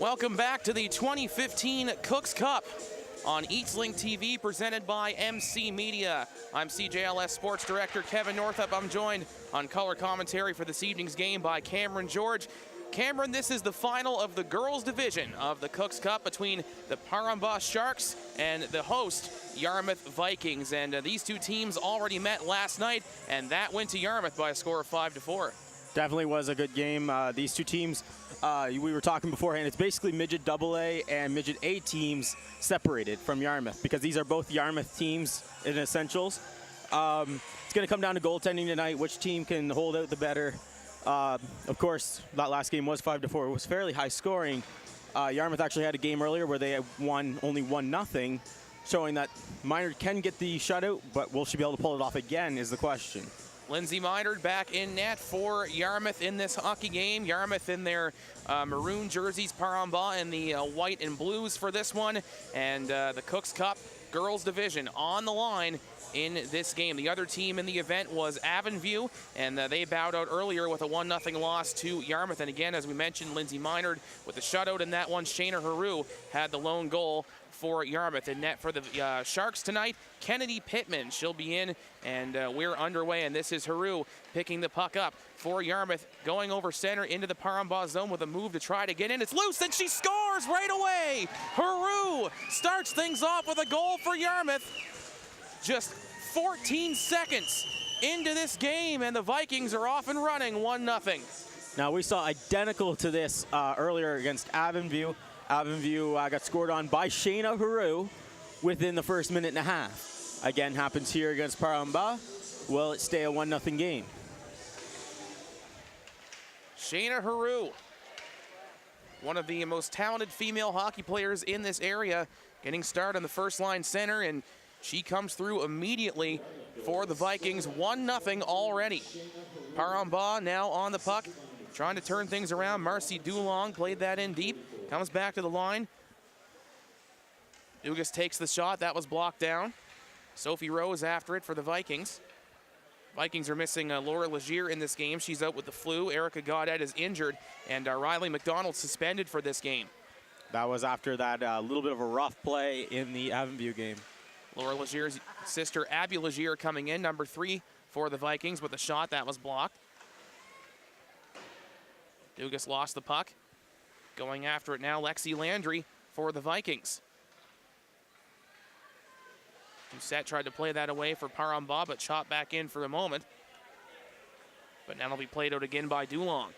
Welcome back to the 2015 Cooks Cup on EatsLink TV, presented by MC Media. I'm CJLS Sports Director Kevin Northup. I'm joined on color commentary for this evening's game by Cameron George. Cameron, this is the final of the girls' division of the Cooks Cup between the Parambah Sharks and the host Yarmouth Vikings. And these two teams already met last night, and that went to Yarmouth by a score of 5-4. Definitely was a good game. These two teams, we were talking beforehand, it's basically midget AA and midget A teams separated from Yarmouth, because these are both Yarmouth teams in essentials. It's going to come down to goaltending tonight, which team can hold out the better. Of course, that last game was 5-4. It was fairly high scoring. Yarmouth actually had a game earlier where they won only 1-0, showing that Minard can get the shutout, but will she be able to pull it off again is the question. Lindsay Minard back in net for Yarmouth in this hockey game. Yarmouth in their maroon jerseys, Parambah in the white and blues for this one. And the Cooks Cup girls division on the line in this game. The other team in the event was Avonview, and they bowed out earlier with a 1-0 loss to Yarmouth. And again, as we mentioned, Lindsay Minard with the shutout in that one. Shayna Haru had the lone goal for Yarmouth. In net for the Sharks tonight, Kennedy Pittman. She'll be in, and we're underway, and this is Haru picking the puck up for Yarmouth, going over center into the Parambah zone with a move to try to get in. It's loose, and she scores right away. Haru starts things off with a goal for Yarmouth. Just 14 seconds into this game, and the Vikings are off and running 1-0. Now, we saw identical to this earlier against Avonview. Avonview got scored on by Shayna Haru within the first minute and a half. Again, happens here against Parambah. Will it stay a 1-0 game? Shayna Haru, one of the most talented female hockey players in this area, getting started on the first line center, and she comes through immediately for the Vikings. 1-0 already. Parambah now on the puck, trying to turn things around. Marcy Dulong played that in deep. Comes back to the line. Dugas takes the shot. That was blocked down. Sophie Rose after it for the Vikings. Vikings are missing Laura Legier in this game. She's out with the flu. Erica Gaudet is injured, and Riley McDonald suspended for this game. That was after that little bit of a rough play in the Avonview game. Laura Legier's sister, Abby Legier, coming in, number 3 for the Vikings with a shot that was blocked. Dugas lost the puck. Going after it now, Lexi Landry for the Vikings. Doucette tried to play that away for Parambah, but shot back in for a moment. But now it'll be played out again by Dulong.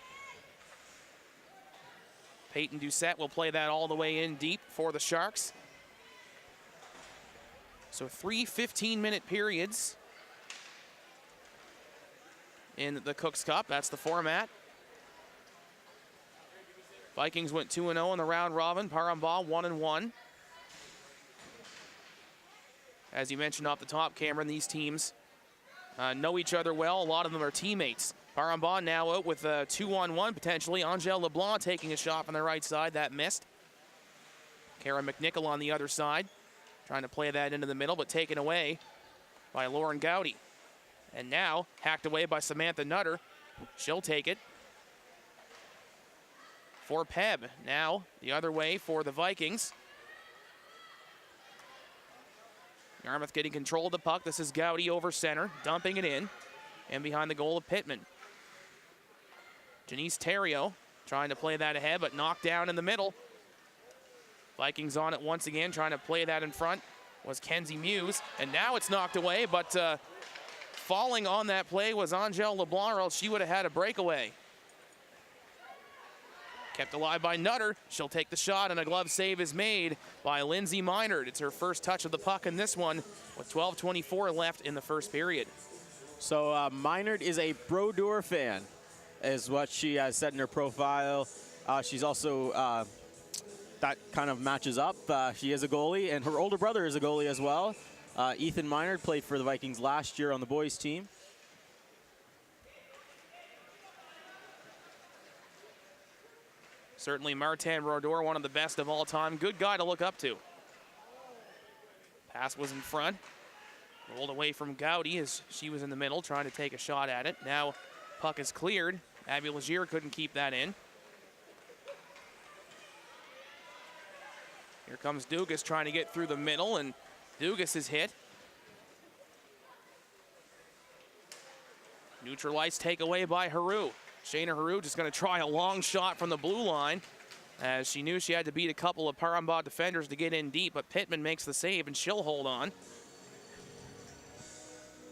Peyton Doucette will play that all the way in deep for the Sharks. So 3 15-minute periods in the Cooks Cup. That's the format. Vikings went 2-0 in the round robin. Parambah 1-1. As you mentioned off the top, Cameron, these teams know each other well. A lot of them are teammates. Parambah now out with a 2-on-1 potentially. Angèle LeBlanc taking a shot from the right side. That missed. Kara McNichol on the other side, trying to play that into the middle, but taken away by Lauren Gowdy. And now hacked away by Samantha Nutter. She'll take it for PEB. Now the other way for the Vikings. Yarmouth getting control of the puck. This is Gowdy over center, dumping it in, and behind the goal of Pittman. Janice Terrio trying to play that ahead, but knocked down in the middle. Vikings on it once again, trying to play that in front was Kenzie Muse, and now it's knocked away, but falling on that play was Angèle LeBlanc, or else she would have had a breakaway. Kept alive by Nutter. She'll take the shot, and a glove save is made by Lindsay Minard. It's her first touch of the puck in this one with 12:24 left in the first period. So Minard is a Brodeur fan, is what she has said in her profile. She's also, that kind of matches up. She is a goalie, and her older brother is a goalie as well. Ethan Minard played for the Vikings last year on the boys team. Certainly Martin Brodeur, one of the best of all time. Good guy to look up to. Pass was in front. Rolled away from Gowdy as she was in the middle trying to take a shot at it. Now puck is cleared. Abby Legier couldn't keep that in. Here comes Dugas trying to get through the middle, and Dugas is hit. Neutralized takeaway by Haru. Shayna Haru just going to try a long shot from the blue line, as she knew she had to beat a couple of Parambah defenders to get in deep, but Pittman makes the save, and she'll hold on.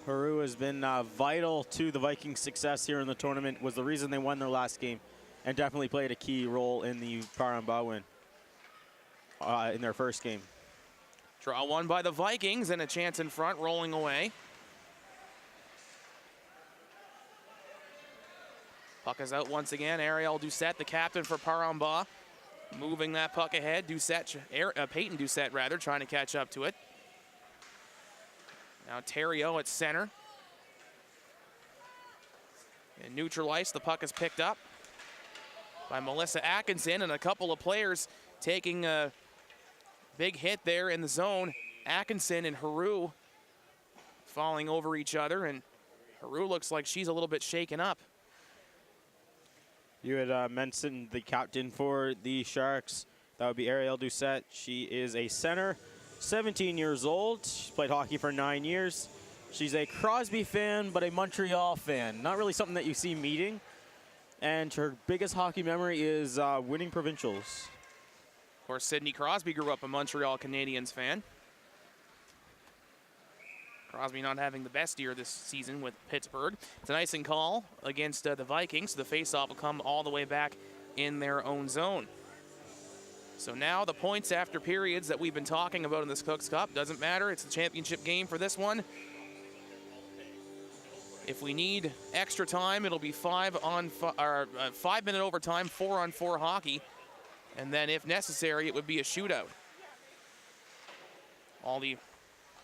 Haru has been vital to the Vikings' success here in the tournament, was the reason they won their last game, and definitely played a key role in the Parambah win in their first game. Draw one by the Vikings, and a chance in front, rolling away. Puck is out once again. Ariel Doucette, the captain for Parambah, moving that puck ahead. Peyton Doucette, rather, trying to catch up to it. Now Terrio at center. And neutralized, the puck is picked up by Melissa Atkinson, and a couple of players taking a big hit there in the zone. Atkinson and Haru falling over each other, and Haru looks like she's a little bit shaken up. You had mentioned the captain for the Sharks. That would be Ariel Doucette. She is a center, 17 years old. She's played hockey for 9 years. She's a Crosby fan, but a Montreal fan. Not really something that you see meeting. And her biggest hockey memory is winning provincials. Of course, Sidney Crosby grew up a Montreal Canadiens fan. Crosby not having the best year this season with Pittsburgh. It's an icing call against the Vikings. The faceoff will come all the way back in their own zone. So now the points after periods that we've been talking about in this Cooks Cup, doesn't matter. It's the championship game for this one. If we need extra time, it'll be 5-minute overtime, 4-on-4 hockey. And then if necessary, it would be a shootout. All the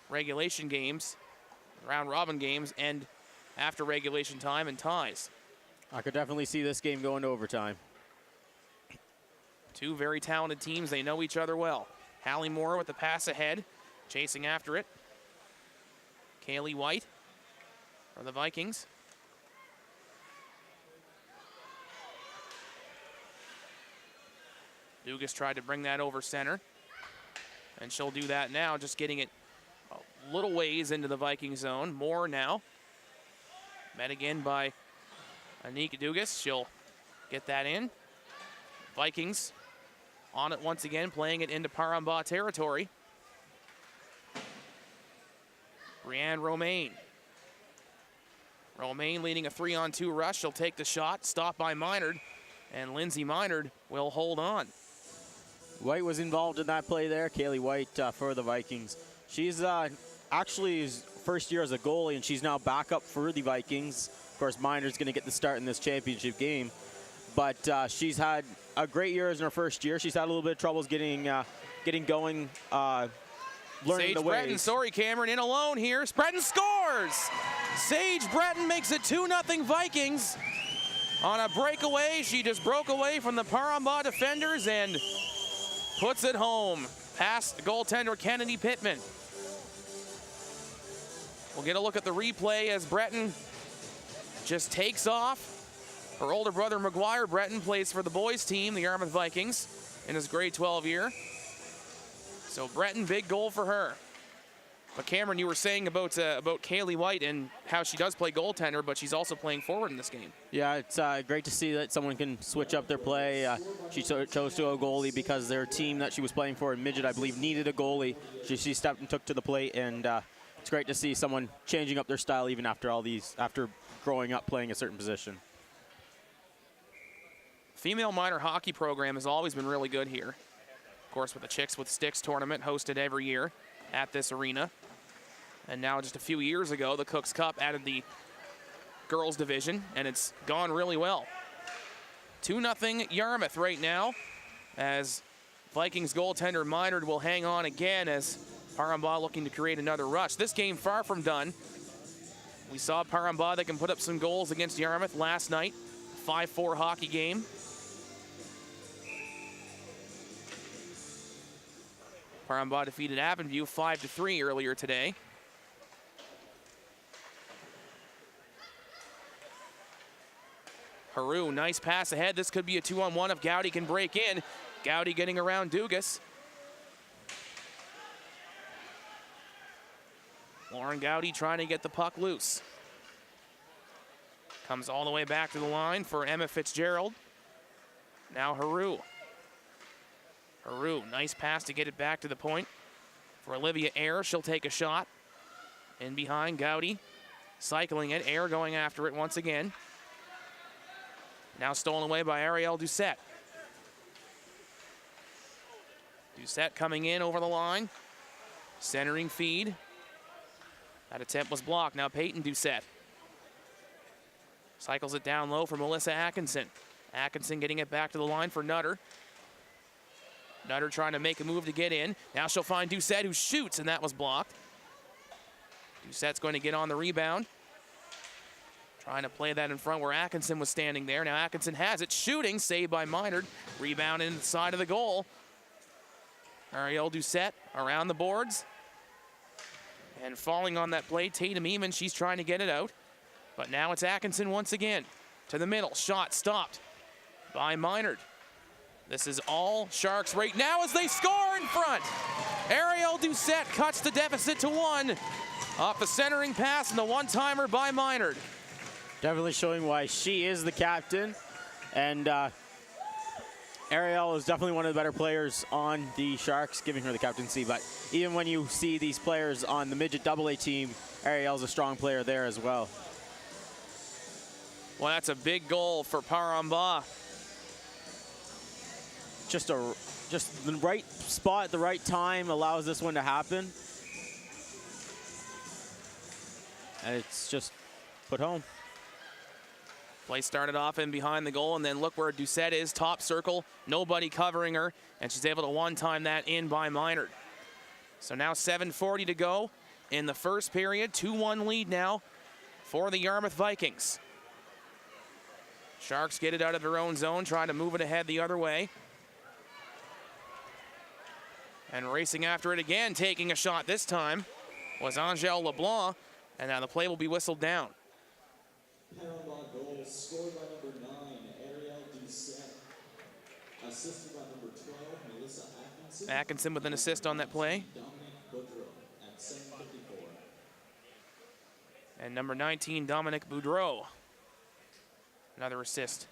regulation games, round robin games, end after regulation time and ties. I could definitely see this game going to overtime. Two very talented teams. They know each other well. Hallie Moore with the pass ahead, chasing after it. Kaylee White for the Vikings. Dugas tried to bring that over center, and she'll do that now, just getting it a little ways into the Viking zone. Moore now. Met again by Anika Dugas. She'll get that in. Vikings on it once again, playing it into Parambah territory. Brianne Romaine. Romaine leading a 3-on-2 rush. She'll take the shot, stopped by Minard, and Lindsay Minard will hold on. White was involved in that play there. Kaylee White for the Vikings. She's actually his first year as a goalie, and she's now back up for the Vikings. Of course, Minard's going to get the start in this championship game, but she's had a great year as in her first year. She's had a little bit of troubles getting going, learning the ways. Breton, sorry Cameron, in alone here. Breton scores! Sage Breton makes it 2-0 Vikings. On a breakaway, she just broke away from the Parambah defenders and puts it home past goaltender Kennedy Pittman. We'll get a look at the replay as Breton just takes off. Her older brother, McGuire Breton, plays for the boys team, the Yarmouth Vikings, in his grade 12 year. So Breton, big goal for her. But Cameron, you were saying about Kaylee White and how she does play goaltender, but she's also playing forward in this game. Yeah, it's great to see that someone can switch up their play. She chose to go goalie because their team that she was playing for in midget, I believe, needed a goalie. She stepped and took to the plate, and it's great to see someone changing up their style even after growing up playing a certain position. Female minor hockey program has always been really good here. Of course, with the Chicks with Sticks tournament hosted every year at this arena. And now just a few years ago, the Cooks Cup added the girls division, and it's gone really well. 2-0 Yarmouth right now, as Vikings goaltender Minard will hang on again as Parambah looking to create another rush. This game far from done. We saw Parambah that can put up some goals against Yarmouth last night. 5-4 hockey game. Parambah defeated Avonview 5-3 earlier today. Haru, nice pass ahead. This could be a 2-on-1 if Gowdy can break in. Gowdy getting around Dugas. Lauren Gowdy trying to get the puck loose. Comes all the way back to the line for Emma Fitzgerald. Now Haru. Haru, nice pass to get it back to the point. For Olivia Eyre, she'll take a shot. In behind Gowdy, cycling it. Eyre going after it once again. Now stolen away by Arielle Doucette. Doucette coming in over the line. Centering feed. That attempt was blocked. Now Peyton Doucette. Cycles it down low for Melissa Atkinson. Atkinson getting it back to the line for Nutter. Nutter trying to make a move to get in. Now she'll find Doucette, who shoots, and that was blocked. Doucette's going to get on the rebound. Trying to play that in front where Atkinson was standing there. Now Atkinson has it, shooting, saved by Minard. Rebound in the side of the goal. Arielle Doucette around the boards. And falling on that play, Tatum Eamon, she's trying to get it out. But now it's Atkinson once again. To the middle, shot stopped by Minard. This is all Sharks right now as they score in front. Arielle Doucette cuts the deficit to 1. Off the centering pass and the one-timer by Minard. Definitely showing why she is the captain. And Arielle is definitely one of the better players on the Sharks, giving her the captaincy. But even when you see these players on the midget AA team, Arielle's a strong player there as well. Well, that's a big goal for Paramba. Just the right spot at the right time allows this one to happen. And it's just put home. Play started off in behind the goal, and then look where Doucette is, top circle, nobody covering her, and she's able to one-time that in by Minard. So now 7:40 to go in the first period, 2-1 lead now for the Yarmouth Vikings. Sharks get it out of their own zone, trying to move it ahead the other way. And racing after it again, taking a shot this time, was Angele LeBlanc, and now the play will be whistled down. Paramba goal scored by number 9, Arielle Doucette. Assisted by number 12, Melissa Atkinson. Atkinson with an assist on that play. Dominic Boudreau at 7:54. And number 19, Dominic Boudreau. Another assist.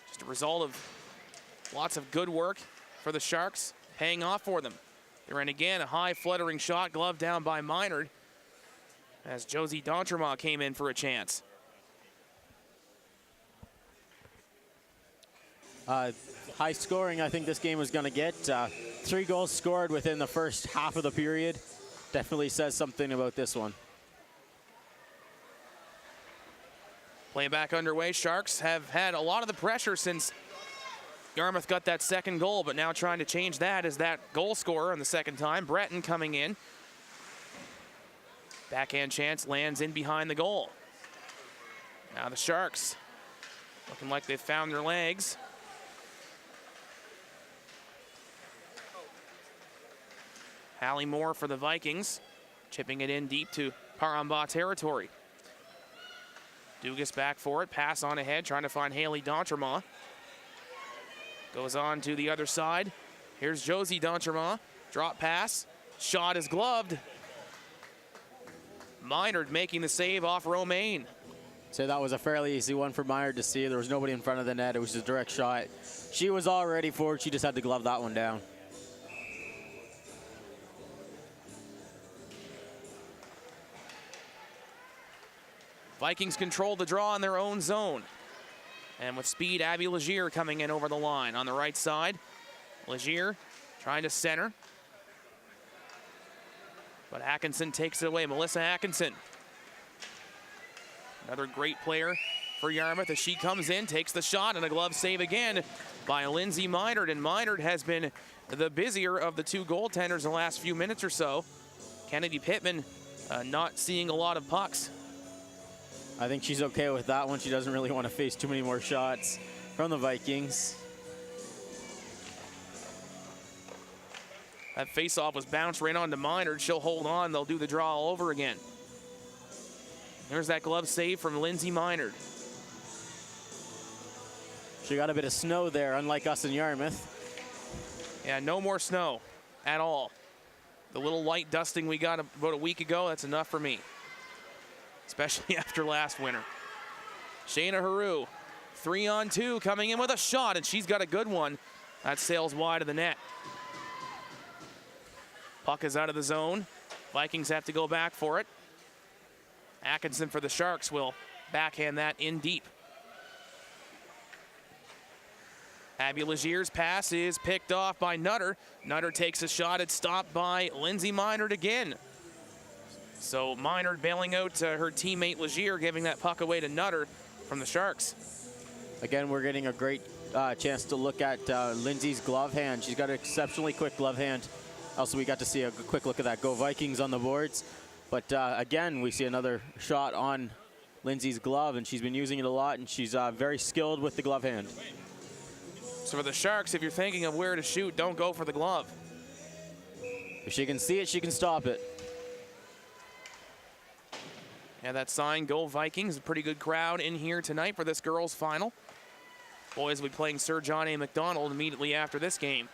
Just a result of lots of good work for the Sharks, paying off for them. They're in again, a high fluttering shot, glove down by Minard, as Josie D'Entremont came in for a chance. High scoring, I think this game was going to get. 3 goals scored within the first half of the period. Definitely says something about this one. Play back underway. Sharks have had a lot of the pressure since Yarmouth got that second goal, but now trying to change that is that goal scorer on the second time. Breton coming in. Backhand chance lands in behind the goal. Now the Sharks looking like they've found their legs. Hallie Moore for the Vikings, chipping it in deep to Paramba territory. Dugas back for it, pass on ahead, trying to find Haley D'Entremont. Goes on to the other side. Here's Josie D'Entremont, drop pass, shot is gloved. Minard making the save off Romaine. So that was a fairly easy one for Minard to see. There was nobody in front of the net. It was just a direct shot. She was all ready for it. She just had to glove that one down. Vikings control the draw in their own zone. And with speed, Abby Legier coming in over the line on the right side. Legier trying to center. But Atkinson takes it away. Melissa Atkinson. Another great player for Yarmouth as she comes in, takes the shot, and a glove save again by Lindsay Minard. And Minard has been the busier of the 2 goaltenders in the last few minutes or so. Kennedy Pittman not seeing a lot of pucks. I think she's okay with that one. She doesn't really want to face too many more shots from the Vikings. That faceoff was bounced right onto Minard. She'll hold on. They'll do the draw all over again. There's that glove save from Lindsay Minard. She got a bit of snow there, unlike us in Yarmouth. Yeah, no more snow at all. The little light dusting we got about a week ago, that's enough for me. Especially after last winter. Shayna Haru, 3-on-2, coming in with a shot, and she's got a good one. That sails wide of the net. Puck is out of the zone. Vikings have to go back for it. Atkinson for the Sharks will backhand that in deep. Abby Legier's pass is picked off by Nutter. Nutter takes a shot. It's stopped by Lindsay Minard again. So Minard bailing out her teammate Legier, giving that puck away to Nutter from the Sharks. Again, we're getting a great chance to look at Lindsay's glove hand. She's got an exceptionally quick glove hand. Also, we got to see a quick look at that Go Vikings on the boards. But again, we see another shot on Lindsay's glove, and she's been using it a lot, and she's very skilled with the glove hand. So for the Sharks, if you're thinking of where to shoot, don't go for the glove. If she can see it, she can stop it. Yeah, that sign, Go Vikings, a pretty good crowd in here tonight for this girls' final. Boys will be playing Sir John A. MacDonald immediately after this game.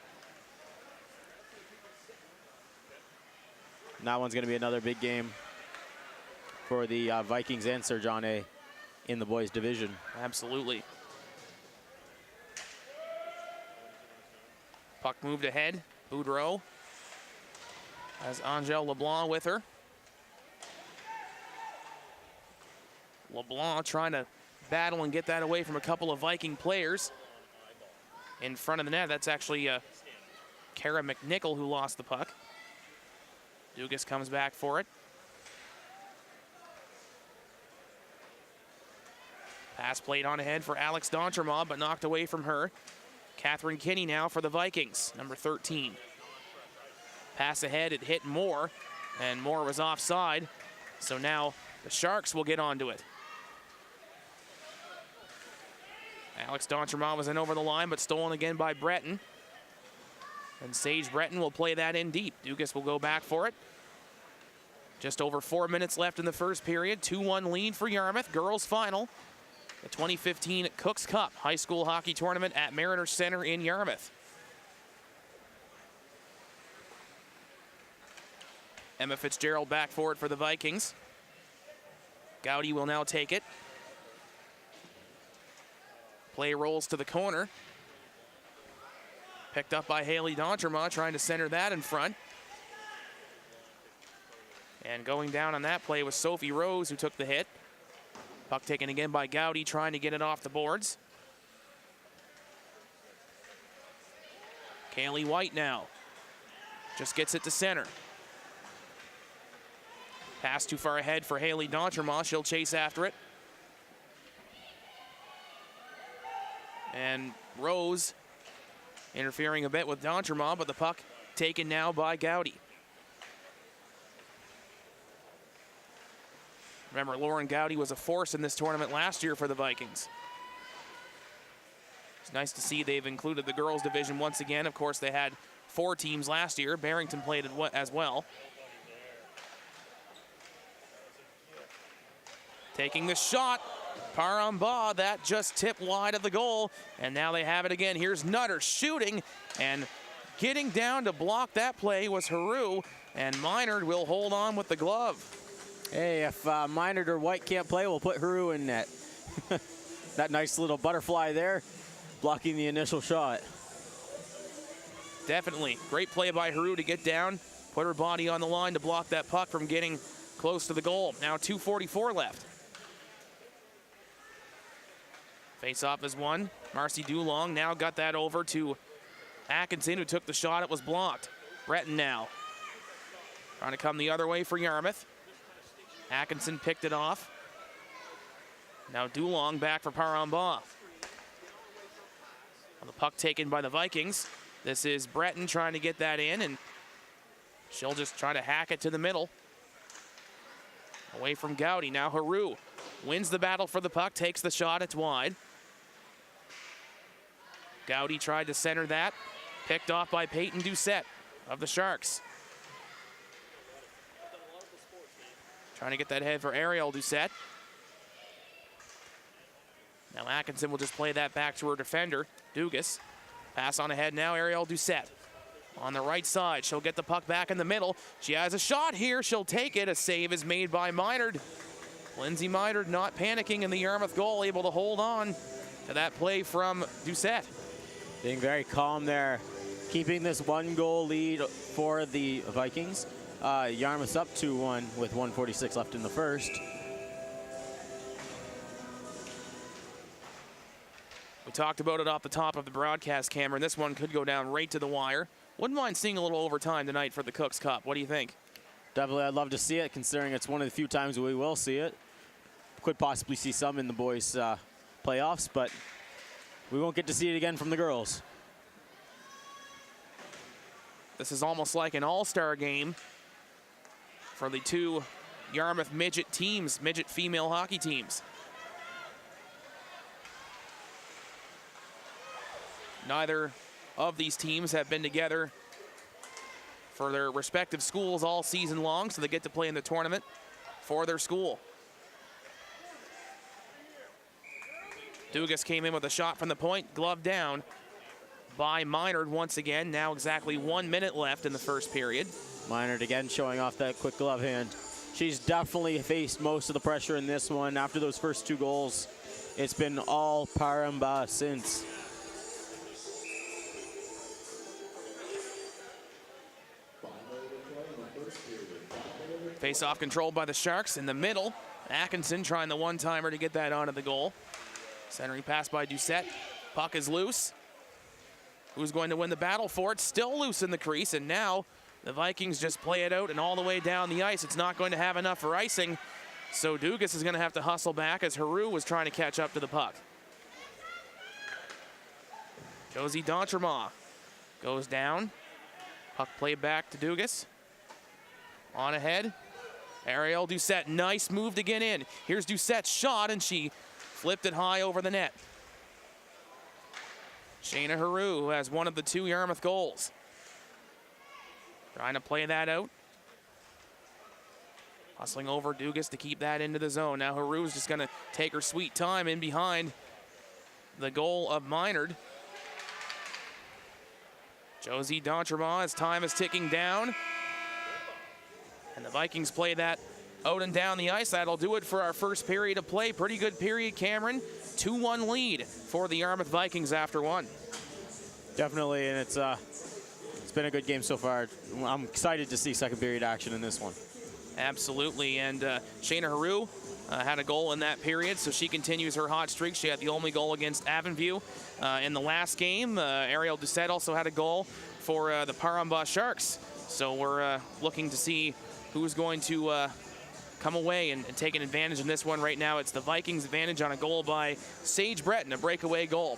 And that one's going to be another big game for the Vikings and Sir John A. in the boys' division. Absolutely. Puck moved ahead. Boudreau has Angèle LeBlanc with her. LeBlanc trying to battle and get that away from a couple of Viking players in front of the net. That's actually Kara McNichol who lost the puck. Dugas comes back for it. Pass played on ahead for Alex D'Entremont, but knocked away from her. Catherine Kinney now for the Vikings, number 13. Pass ahead, it hit Moore, and Moore was offside. So now the Sharks will get onto it. Alex D'Entremont was in over the line, but stolen again by Breton. And Sage Breton will play that in deep. Dugas will go back for it. Just over 4 minutes left in the first period. 2-1 lead for Yarmouth. Girls final. The 2015 Cooks Cup High School Hockey Tournament at Mariner Center in Yarmouth. Emma Fitzgerald back for it for the Vikings. Gowdy will now take it. Play rolls to the corner. Picked up by Haley D'Entremont, trying to center that in front. And going down on that play was Sophie Rose, who took the hit. Puck taken again by Gowdy, trying to get it off the boards. Kaylee White now. Just gets it to center. Pass too far ahead for Haley D'Entremont. She'll chase after it. And Rose interfering a bit with D'Entremont, but the puck taken now by Gowdy. Remember, Lauren Gowdy was a force in this tournament last year for the Vikings. It's nice to see they've included the girls division once again. Of course, they had 4 teams last year. Barrington played it as well. Taking the shot. Paramba, that just tipped wide of the goal. And now they have it again. Here's Nutter shooting, and getting down to block that play was Haru. And Minard will hold on with the glove. Hey, if Minard or White can't play, we'll put Haru in net. That nice little butterfly there, blocking the initial shot. Definitely. Great play by Haru to get down, put her body on the line to block that puck from getting close to the goal. Now 2:44 left. Face-off is won. Marcy Dulong now got that over to Atkinson, who took the shot. It was blocked. Breton now trying to come the other way for Yarmouth. Atkinson picked it off. Now Dulong back for Paramba. The puck taken by the Vikings. This is Breton trying to get that in, and she'll just try to hack it to the middle. Away from Gowdy. Now Haru wins the battle for the puck, takes the shot, it's wide. Gowdy tried to center that. Picked off by Peyton Doucette of the Sharks. Trying to get that head for Ariel Doucette. Now Atkinson will just play that back to her defender, Dugas. Pass on ahead now, Ariel Doucette. on the right side. She'll get the puck back in the middle. She has a shot here. She'll take it. A save is made by Minard. Lindsay Minard not panicking in the Yarmouth goal, able to hold on to that play from Doucette. Being very calm there, keeping this 1-goal lead for the Vikings. Yarmouth's up 2-1 with 1:46 left in the first. We talked about it off the top of the broadcast, Cameron. This one could go down right to the wire. Wouldn't mind seeing a little overtime tonight for the Cooks Cup. What do you think? Definitely, I'd love to see it, considering it's one of the few times we will see it. Could possibly see some in the boys' playoffs, but we won't get to see it again from the girls. This is almost like an all-star game for the two Yarmouth midget teams, midget female hockey teams. Neither of these teams have been together for their respective schools all season long, so they get to play in the tournament for their school. Dugas came in with a shot from the point, glove down by Minard once again. Now exactly 1 minute left in the first period. Minard again showing off that quick glove hand. She's definitely faced most of the pressure in this one. After those first 2 goals, it's been all Paramba since. Face-off controlled by the Sharks in the middle. Atkinson trying the one-timer to get that onto the goal. Centering pass by Doucette. Puck is loose. Who's going to win the battle for it? Still loose in the crease, and now the Vikings just play it out and all the way down the ice. It's not going to have enough for icing, so Dugas is going to have to hustle back as Haru was trying to catch up to the puck. Josie D'Entremont goes down. Puck played back to Dugas. On ahead. Ariel Doucette, nice move to get in. Here's Doucette's shot, and she flipped it high over the net. Shayna Haru, who has one of the 2 Yarmouth goals. Trying to play that out. Hustling over Dugas to keep that into the zone. Now Haru's just going to take her sweet time in behind the goal of Minard. Josie D'Entremont, as time is ticking down. And the Vikings play that out and down the ice. That'll do it for our first period of play. Pretty good period, Cameron. 2-1 lead for the Yarmouth Vikings after 1. Definitely, and it's been a good game so far. I'm excited to see second period action in this one. Absolutely, and Shayna Haru had a goal in that period, so she continues her hot streak. She had the only goal against Avonview in the last game. Ariel Doucette also had a goal for the Paramba Sharks. So we're looking to see who's going to come away and take an advantage in this one. Right now, it's the Vikings' advantage on a goal by Sage Breton, a breakaway goal.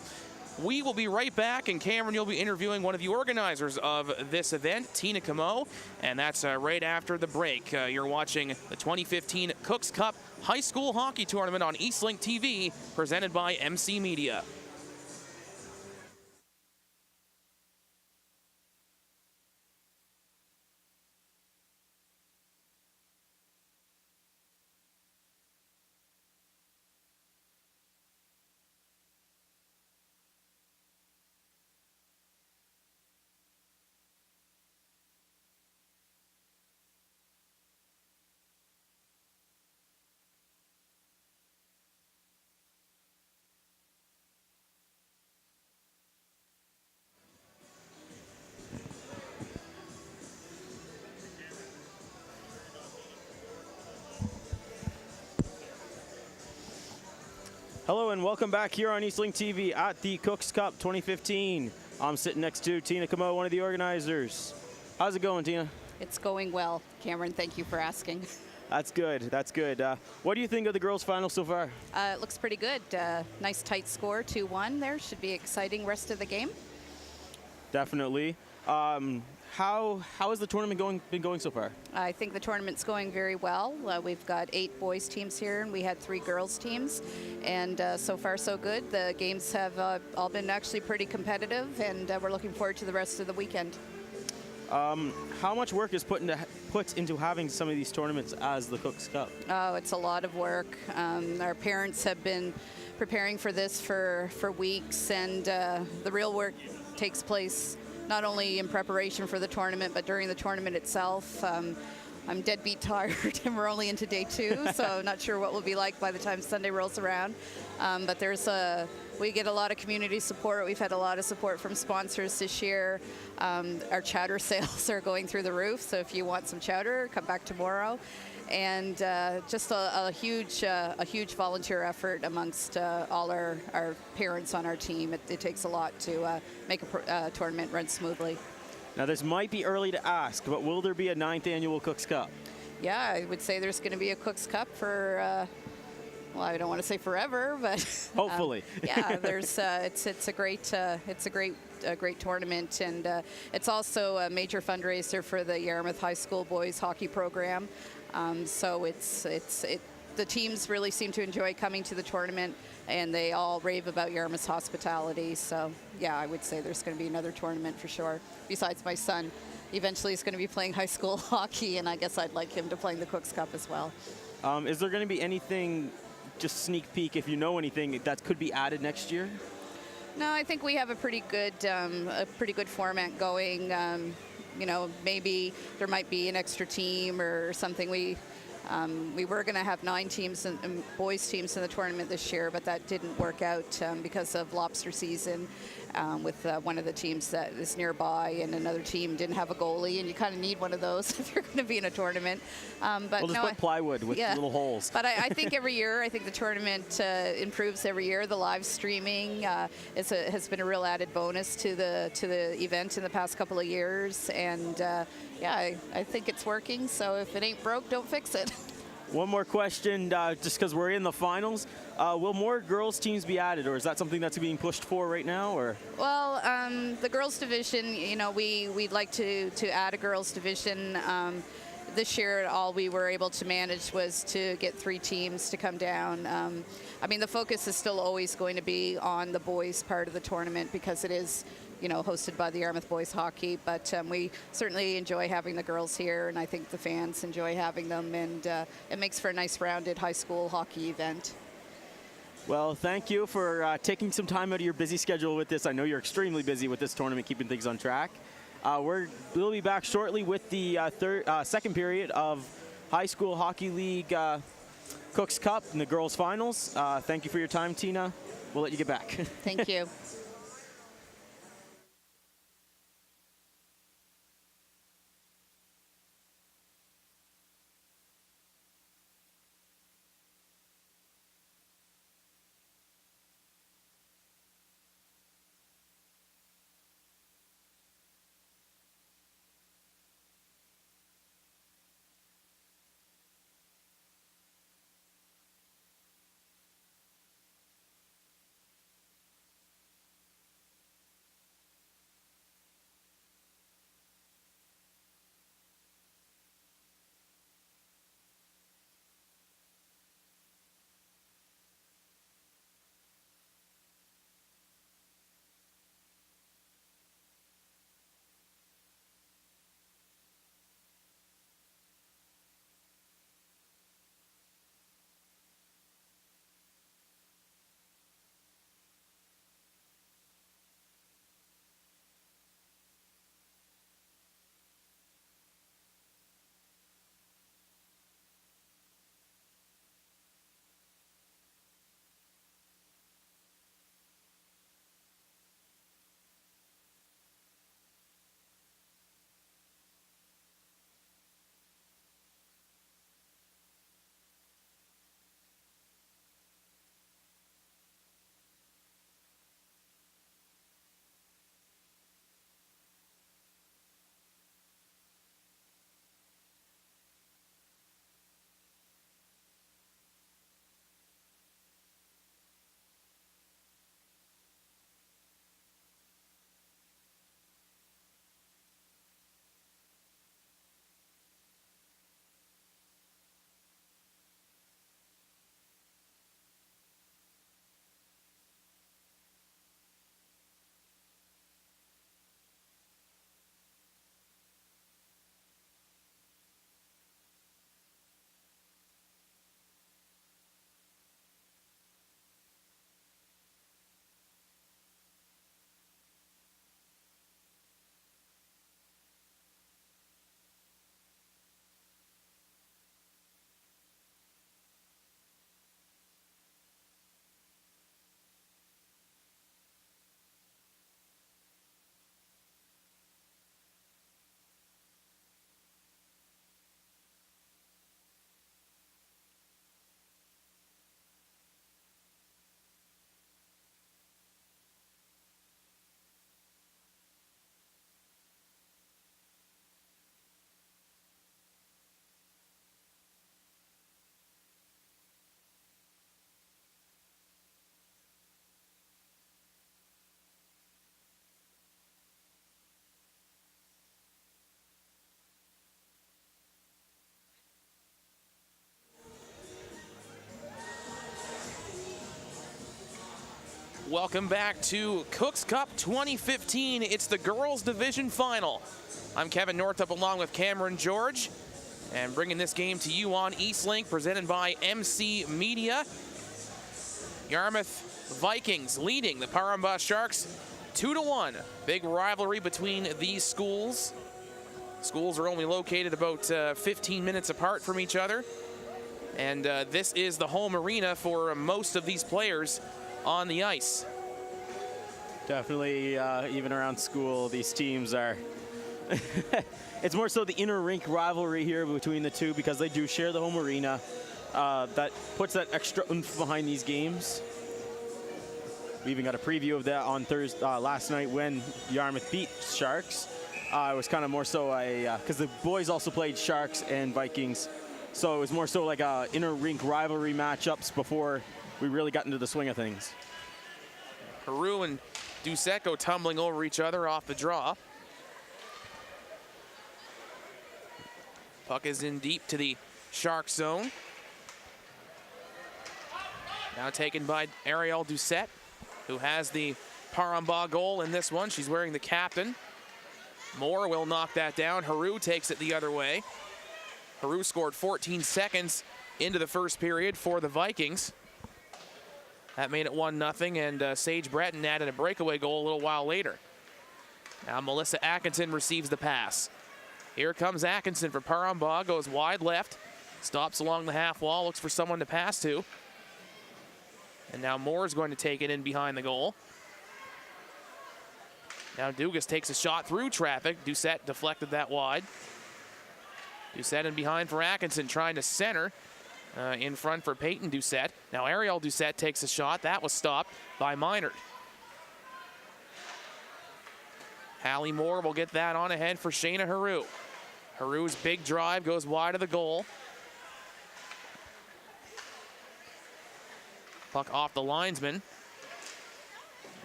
We will be right back, and Cameron, you'll be interviewing one of the organizers of this event, Tina Camo, and that's right after the break. You're watching the 2015 Cooks Cup High School Hockey Tournament on Eastlink TV, presented by MC Media. Hello and welcome back here on Eastlink TV at the Cooks Cup 2015. I'm sitting next to Tina Camo, one of the organizers. How's it going, Tina? It's going well, Cameron. Thank you for asking. That's good. That's good. What do you think of the girls' final so far? It looks pretty good. Nice tight score, 2-1 there. Should be exciting rest of the game. Definitely. How has the tournament been going so far? I think the tournament's going very well. We've got 8 boys teams here, and we had 3 girls teams. And so far, so good. The games have all been actually pretty competitive, and we're looking forward to the rest of the weekend. How much work is put into having some of these tournaments as the Cooks Cup? Oh, it's a lot of work. Our parents have been preparing for this for weeks, and the real work takes place not only in preparation for the tournament, but during the tournament itself. I'm deadbeat tired, and we're only into day 2, so not sure what we'll be like by the time Sunday rolls around. But we get a lot of community support. We've had a lot of support from sponsors this year. Our chowder sales are going through the roof, so if you want some chowder, come back tomorrow. And just a huge volunteer effort amongst all our parents on our team. It takes a lot to make a tournament run smoothly. Now, this might be early to ask, but will there be a 9th annual Cooks Cup? Yeah, I would say there's going to be a Cooks Cup for, well, I don't want to say forever, but hopefully. Yeah, there's it's a great tournament, and it's also a major fundraiser for the Yarmouth High School boys hockey program. So the teams really seem to enjoy coming to the tournament, and they all rave about Yarmouth's hospitality. So yeah, I would say there's going to be another tournament for sure. Besides, my son eventually is going to be playing high school hockey, and I guess I'd like him to play in the Cooks Cup as well. Is there going to be anything, just sneak peek, if you know anything, that could be added next year? No, I think we have a pretty good format going. You know, maybe there might be an extra team or something. We were going to have 9 teams and boys teams in the tournament this year, but that didn't work out because of lobster season with one of the teams that is nearby, and another team didn't have a goalie, and you kind of need one of those if you're going to be in a tournament. But we'll just put plywood with little holes. But I think every year, I think the tournament improves every year. The live streaming has been a real added bonus to the event in the past couple of years, and yeah, I think it's working. So if it ain't broke, don't fix it. One more question, just because we're in the finals. Will more girls teams be added, or is that something that's being pushed for right now? Or well, the girls division, you know, we'd like to add a girls division. This year, all we were able to manage was to get 3 teams to come down. I mean, the focus is still always going to be on the boys part of the tournament because it is, you know, hosted by the Yarmouth Boys Hockey, but we certainly enjoy having the girls here, and I think the fans enjoy having them, and it makes for a nice rounded high school hockey event. Well, thank you for taking some time out of your busy schedule with this. I know you're extremely busy with this tournament, keeping things on track. We'll be back shortly with the second period of High School Hockey League Cooks Cup and the girls finals. Thank you for your time, Tina. We'll let you get back. Thank you. welcome back to Cooks Cup 2015. It's the girls division final. I'm Kevin Northup along with Cameron George, and bringing this game to you on Eastlink, presented by MC Media. Yarmouth Vikings leading the Parambah Sharks 2-1. Big rivalry between these schools. Schools are only located about 15 minutes apart from each other. And this is the home arena for most of these players on the ice. Definitely, even around school, these teams are... It's more so the inner rink rivalry here between the two because they do share the home arena. That puts that extra oomph behind these games. We even got a preview of that on Thursday, last night when Yarmouth beat Sharks. It was kind of more so because the boys also played Sharks and Vikings. So it was more so like a inner rink rivalry matchups before we really got into the swing of things. Heroux and Doucette go tumbling over each other off the draw. Puck is in deep to the Shark zone. Now taken by Arielle Doucette, who has the Parambah goal in this one. She's wearing the captain. Moore will knock that down. Heroux takes it the other way. Heroux scored 14 seconds into the first period for the Vikings. That made it 1-0, and Sage Breton added a breakaway goal a little while later. Now Melissa Atkinson receives the pass. Here comes Atkinson for Parambah, goes wide left, stops along the half wall, looks for someone to pass to. And now Moore is going to take it in behind the goal. Now Dugas takes a shot through traffic. Doucette deflected that wide. Doucette in behind for Atkinson, trying to center. In front for Peyton Doucette. Now Arielle Doucette takes a shot. That was stopped by Minard. Hallie Moore will get that on ahead for Shayna Heroux. Heroux's big drive goes wide of the goal. Puck off the linesman.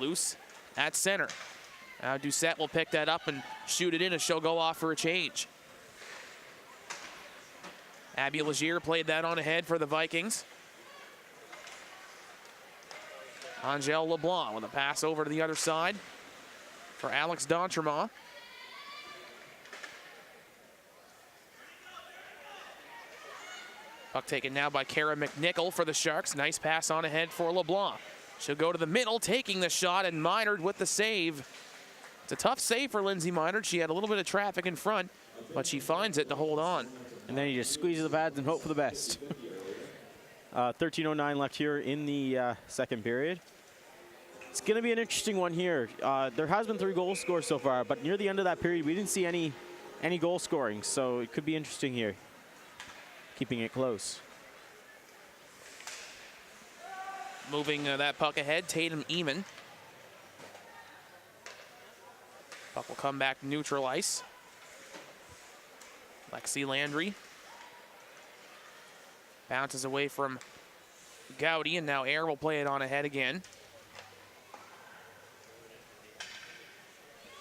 Loose at center. Now Doucette will pick that up and shoot it in as she'll go off for a change. Abby Legier played that on ahead for the Vikings. Angèle LeBlanc with a pass over to the other side for Alex D'Entremont. Puck taken now by Kara McNichol for the Sharks. Nice pass on ahead for LeBlanc. She'll go to the middle, taking the shot, and Minard with the save. It's a tough save for Lindsay Minard. She had a little bit of traffic in front, but she finds it to hold on. And then you just squeeze the pads and hope for the best. 13:09 left here in the second period. It's going to be an interesting one here. There has been 3 goals scored so far, but near the end of that period, we didn't see any goal scoring, so it could be interesting here. Keeping it close. Moving that puck ahead, Tatum Eamon. Puck will come back to neutral ice. Lexi Landry bounces away from Gowdy, and now Air will play it on ahead again.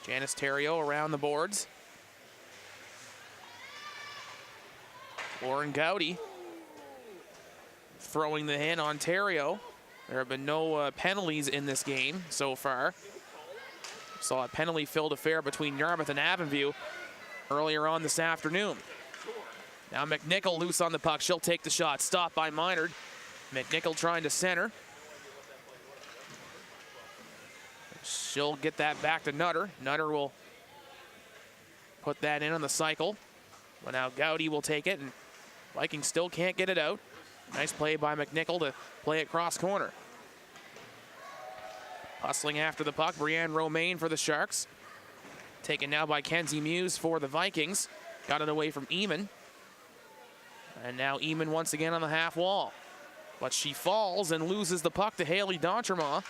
Janice Theriault around the boards. Lauren Gowdy throwing the hand on Theriault. There have been no penalties in this game so far. Saw a penalty-filled affair between Yarmouth and Avonview earlier on this afternoon. Now McNichol loose on the puck. She'll take the shot. Stopped by Minard. McNichol trying to center. She'll get that back to Nutter. Nutter will put that in on the cycle. But now Gowdy will take it, and Vikings still can't get it out. Nice play by McNichol to play it cross corner. Hustling after the puck, Brianne Romaine for the Sharks. Taken now by Kenzie Muse for the Vikings. Got it away from Eamon. And now Eamon once again on the half wall. But she falls and loses the puck to Haley D'Entremont.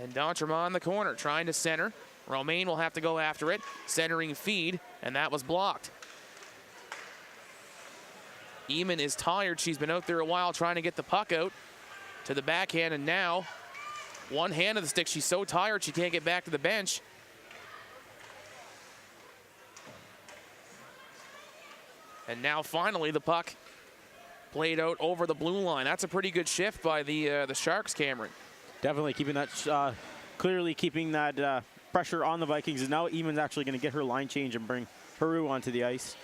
And D'Entremont in the corner trying to center. Romaine will have to go after it. Centering feed, and that was blocked. Eamon is tired. She's been out there a while trying to get the puck out to the backhand, and now one hand of the stick. She's so tired she can't get back to the bench. And now finally the puck played out over the blue line. That's a pretty good shift by the Sharks, Cameron. Definitely keeping that, clearly keeping that pressure on the Vikings. And now Eamon's actually going to get her line change and bring Haru onto the ice.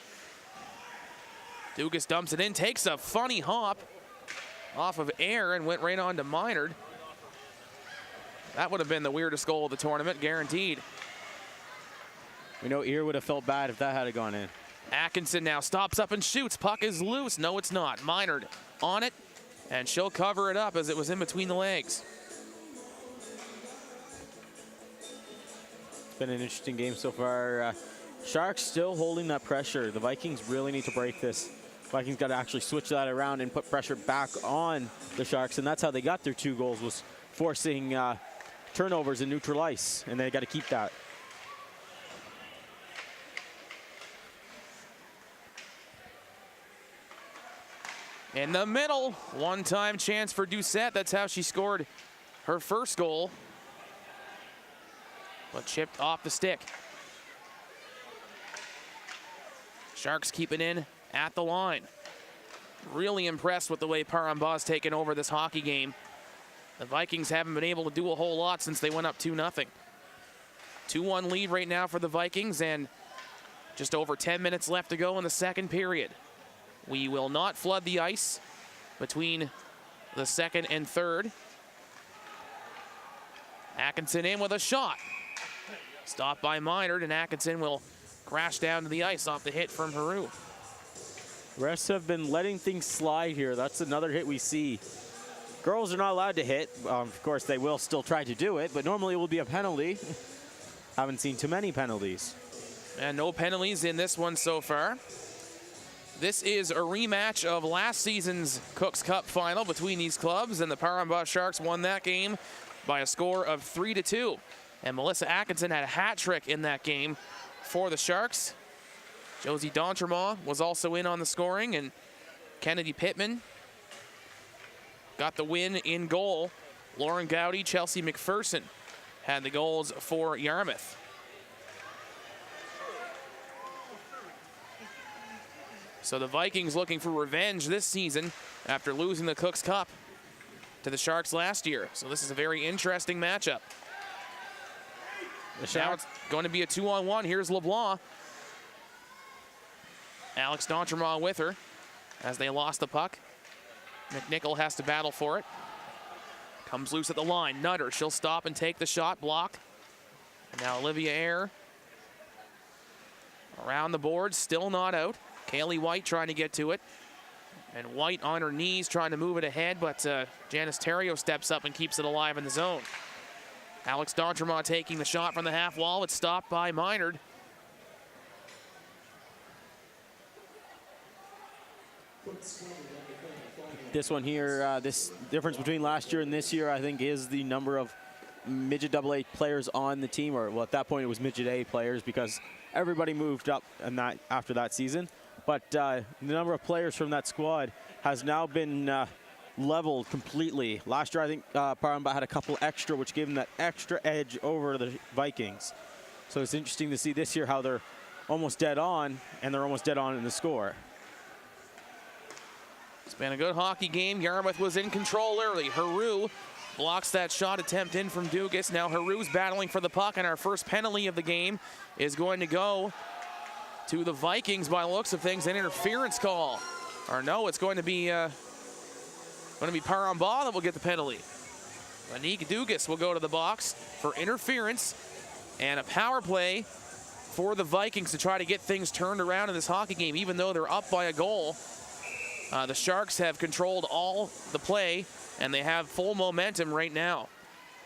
Dugas dumps it in, takes a funny hop off of air and went right on to Minard. That would have been the weirdest goal of the tournament, guaranteed. We know Ear would have felt bad if that had gone in. Atkinson now stops up and shoots. Puck is loose. No, it's not. Minard on it, and she'll cover it up as it was in between the legs. It's been an interesting game so far. Sharks still holding that pressure. The Vikings really need to break this. Vikings got to actually switch that around and put pressure back on the Sharks, and that's how they got their 2 goals, was forcing turnovers in neutral ice, and they got to keep that. In the middle, one-time chance for Doucette. That's how she scored her first goal, but chipped off the stick. Sharks keep it in at the line. Really impressed with the way Parambaugh's taken over this hockey game. The Vikings haven't been able to do a whole lot since they went up 2-0. 2-1 lead right now for the Vikings, and just over 10 minutes left to go in the second period. We will not flood the ice between the second and third. Atkinson in with a shot. Stopped by Minard, and Atkinson will crash down to the ice off the hit from Haru. Refs have been letting things slide here. That's another hit we see. Girls are not allowed to hit. Of course, they will still try to do it, but normally it will be a penalty. Haven't seen too many penalties. And no penalties in this one so far. This is a rematch of last season's Cooks Cup final between these clubs, and the Parambaugh Sharks won that game by a score of 3-2. And Melissa Atkinson had a hat trick in that game for the Sharks. Josie D'Entremont was also in on the scoring, and Kennedy Pittman got the win in goal. Lauren Gowdy, Chelsea McPherson had the goals for Yarmouth. So the Vikings looking for revenge this season after losing the Cooks Cup to the Sharks last year. So this is a very interesting matchup. Now it's going to be a 2-on-1. Here's LeBlanc. Alex D'Entremont with her as they lost the puck. McNichol has to battle for it. Comes loose at the line. Nutter, she'll stop and take the shot, blocked. And now Olivia Eyre around the board, still not out. Kaylee White trying to get to it. And White on her knees trying to move it ahead, but Janice Terrio steps up and keeps it alive in the zone. Alex D'Entremont taking the shot from the half wall. It's stopped by Minard. This one here, this difference between last year and this year, I think, is the number of midget AA players on the team, or well, at that point it was midget A players because everybody moved up and that after that season. But the number of players from that squad has now been leveled completely. Last year, I think Parambaugh's had a couple extra, which gave them that extra edge over the Vikings. So it's interesting to see this year how they're almost dead on, and they're almost dead on in the score. It's been a good hockey game. Yarmouth was in control early. Haru blocks that shot attempt in from Dugas. Now Haru's battling for the puck, and our first penalty of the game is going to go to the Vikings by the looks of things. An interference call. Or no, it's going to be Parambaugh's that will get the penalty. Anik Dugas will go to the box for interference and a power play for the Vikings to try to get things turned around in this hockey game. Even though they're up by a goal, the Sharks have controlled all the play, and they have full momentum right now.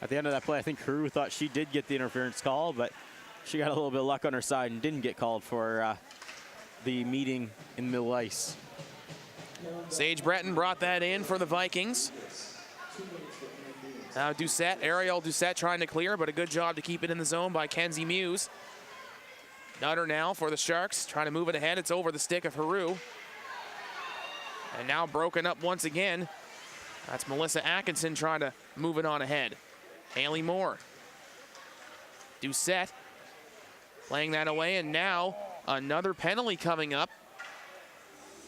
At the end of that play, I think Haru thought she did get the interference call, but she got a little bit of luck on her side and didn't get called for the meeting in middle ice. Sage Breton brought that in for the Vikings. Now Doucette, Ariel Doucette trying to clear, but a good job to keep it in the zone by Kenzie Muse. Nutter now for the Sharks, trying to move it ahead. It's over the stick of Haru. And now broken up once again. That's Melissa Atkinson trying to move it on ahead. Haley Moore. Doucette playing that away, and now another penalty coming up.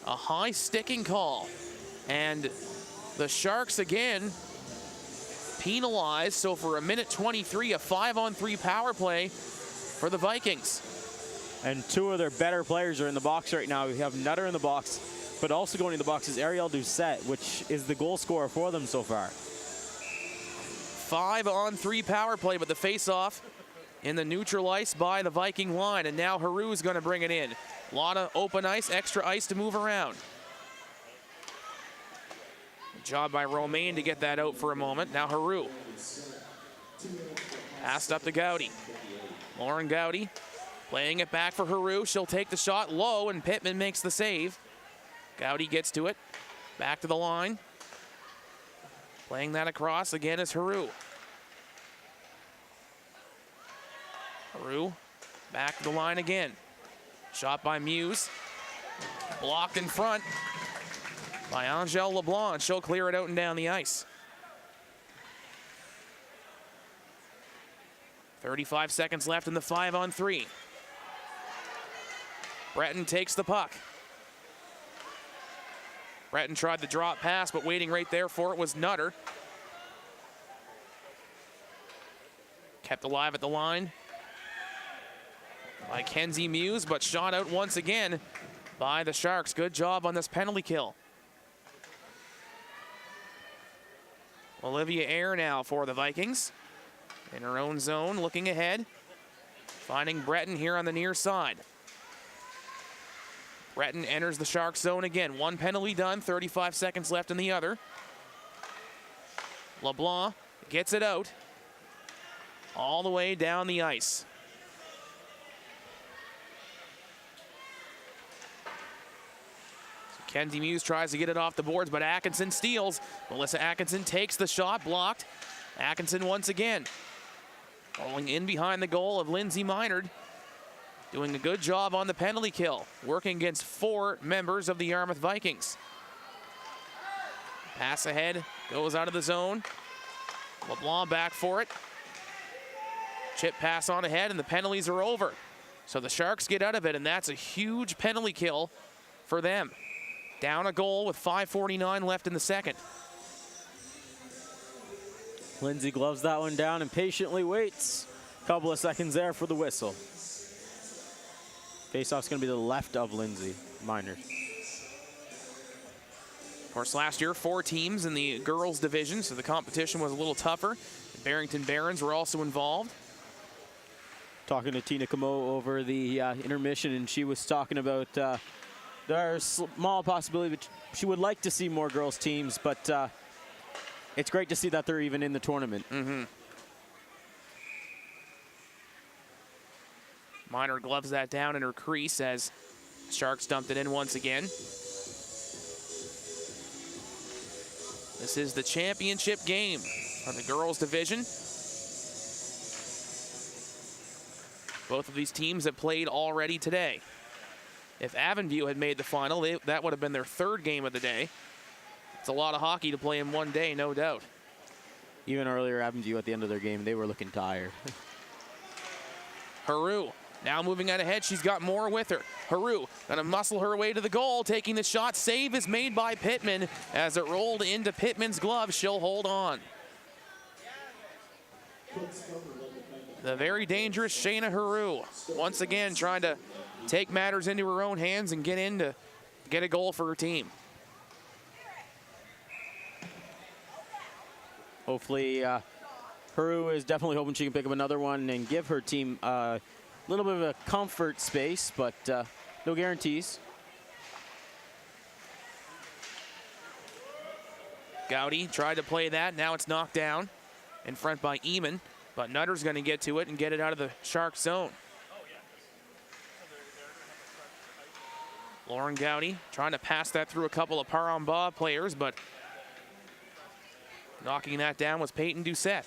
A high sticking call. And the Sharks again penalized. So for a minute 23, a 5-on-3 power play for the Vikings. And two of their better players are in the box right now. We have Nutter in the box, but also going in the box is Ariel Doucette, which is the goal scorer for them so far. 5-on-3 power play, but the face-off in the neutral ice by the Viking line. And now Haru is going to bring it in. A lot of open ice, extra ice to move around. Good job by Romaine to get that out for a moment. Now Haru. Passed up to Gowdy. Lauren Gowdy playing it back for Haru. She'll take the shot low, and Pittman makes the save. Gowdy gets to it. Back to the line. Playing that across again is Haru. Haru back to the line again. Shot by Muse. Blocked in front by Angèle LeBlanc. She'll clear it out and down the ice. 35 seconds left in the 5-on-3. Breton takes the puck. Breton tried the drop pass, but waiting right there for it was Nutter. Kept alive at the line by Kenzie Muse, but shot out once again by the Sharks. Good job on this penalty kill. Olivia Eyre now for the Vikings. In her own zone, looking ahead. Finding Breton here on the near side. Breton enters the Sharks zone again. One penalty done, 35 seconds left in the other. LeBlanc gets it out. All the way down the ice. So Kenzie Muse tries to get it off the boards, but Atkinson steals. Melissa Atkinson takes the shot, blocked. Atkinson once again. Rolling in behind the goal of Lindsay Minard. Doing a good job on the penalty kill. Working against 4 members of the Yarmouth Vikings. Pass ahead, goes out of the zone. LeBlanc back for it. Chip pass on ahead, and the penalties are over. So the Sharks get out of it, and that's a huge penalty kill for them. Down a goal with 5:49 left in the second. Lindsay gloves that one down and patiently waits. Couple of seconds there for the whistle. Faceoff's going to be to the left of Lindsay Minard. Of course, last year, 4 teams in the girls division, so the competition was a little tougher. The Barrington Barons were also involved. Talking to Tina Camo over the intermission, and she was talking about there are small possibility that she would like to see more girls teams, but it's great to see that they're even in the tournament. Minard gloves that down in her crease as Sharks dumped it in once again. This is the championship game of the girls division. Both of these teams have played already today. If Avonview had made the final, that would have been their 3rd game of the day. It's a lot of hockey to play in one day, no doubt. Even earlier, Avonview at the end of their game, they were looking tired. Haru now moving out ahead. She's got more with her. Haru gonna muscle her way to the goal, taking the shot. Save is made by Pittman. As it rolled into Pittman's glove, she'll hold on. The very dangerous Shayna Haru, once again trying to take matters into her own hands and get in to get a goal for her team. Hopefully, Haru is definitely hoping she can pick up another one and give her team a little bit of a comfort space, but no guarantees. Gowdy tried to play that. Now it's knocked down in front by Eamon, but Nutter's going to get to it and get it out of the Shark zone. Lauren Gowdy trying to pass that through a couple of Paramba players, but knocking that down was Peyton Doucette.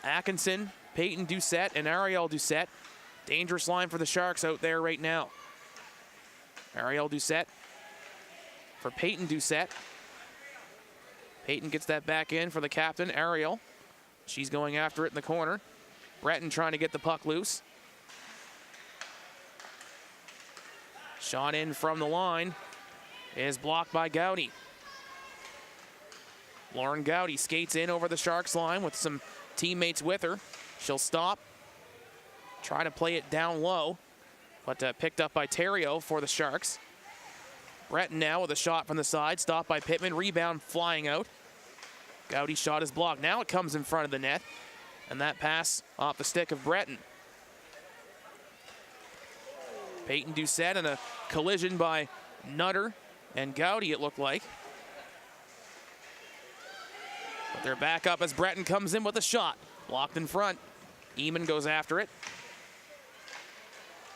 Atkinson, Peyton Doucette, and Ariel Doucette. Dangerous line for the Sharks out there right now. Ariel Doucette for Peyton Doucette. Peyton gets that back in for the captain, Ariel. She's going after it in the corner. Breton trying to get the puck loose. Shot in from the line is blocked by Gowdy. Lauren Gowdy skates in over the Sharks line with some teammates with her. She'll stop, try to play it down low, but picked up by Terrio for the Sharks. Breton now with a shot from the side, stopped by Pittman, rebound flying out. Gowdy's shot is blocked. Now it comes in front of the net, and that pass off the stick of Breton. Peyton Doucette and a collision by Nutter and Gowdy, it looked like. But they're back up as Breton comes in with a shot. Blocked in front. Eamon goes after it.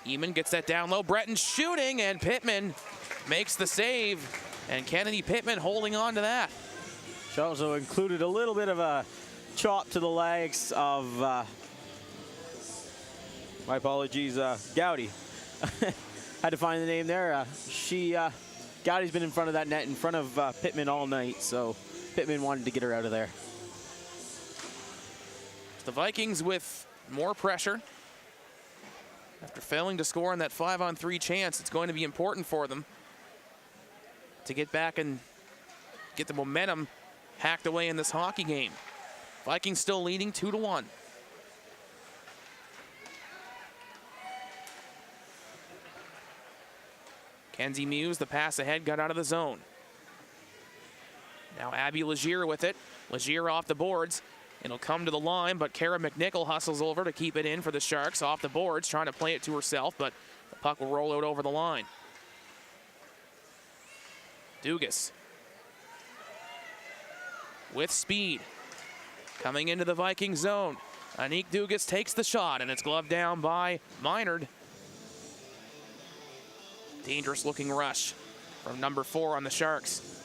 Eamon gets that down low. Breton shooting, and Pittman makes the save. And Kennedy Pittman holding on to that. She also included a little bit of a chop to the legs of, my apologies, Gowdy. Had to find the name there. Gowdy's been in front of that net, in front of Pittman all night, so Pittman wanted to get her out of there. The Vikings with more pressure. After failing to score on that 5-on-3 chance, it's going to be important for them to get back and get the momentum hacked away in this hockey game. Vikings still leading 2-1. Kenzie Muse, the pass ahead, got out of the zone. Now Abby Legier with it. Legier off the boards. It'll come to the line, but Kara McNichol hustles over to keep it in for the Sharks. Off the boards, trying to play it to herself, but the puck will roll out over the line. Dugas with speed, coming into the Viking zone. Anique Dugas takes the shot, and it's gloved down by Minard. Dangerous looking rush from number 4 on the Sharks.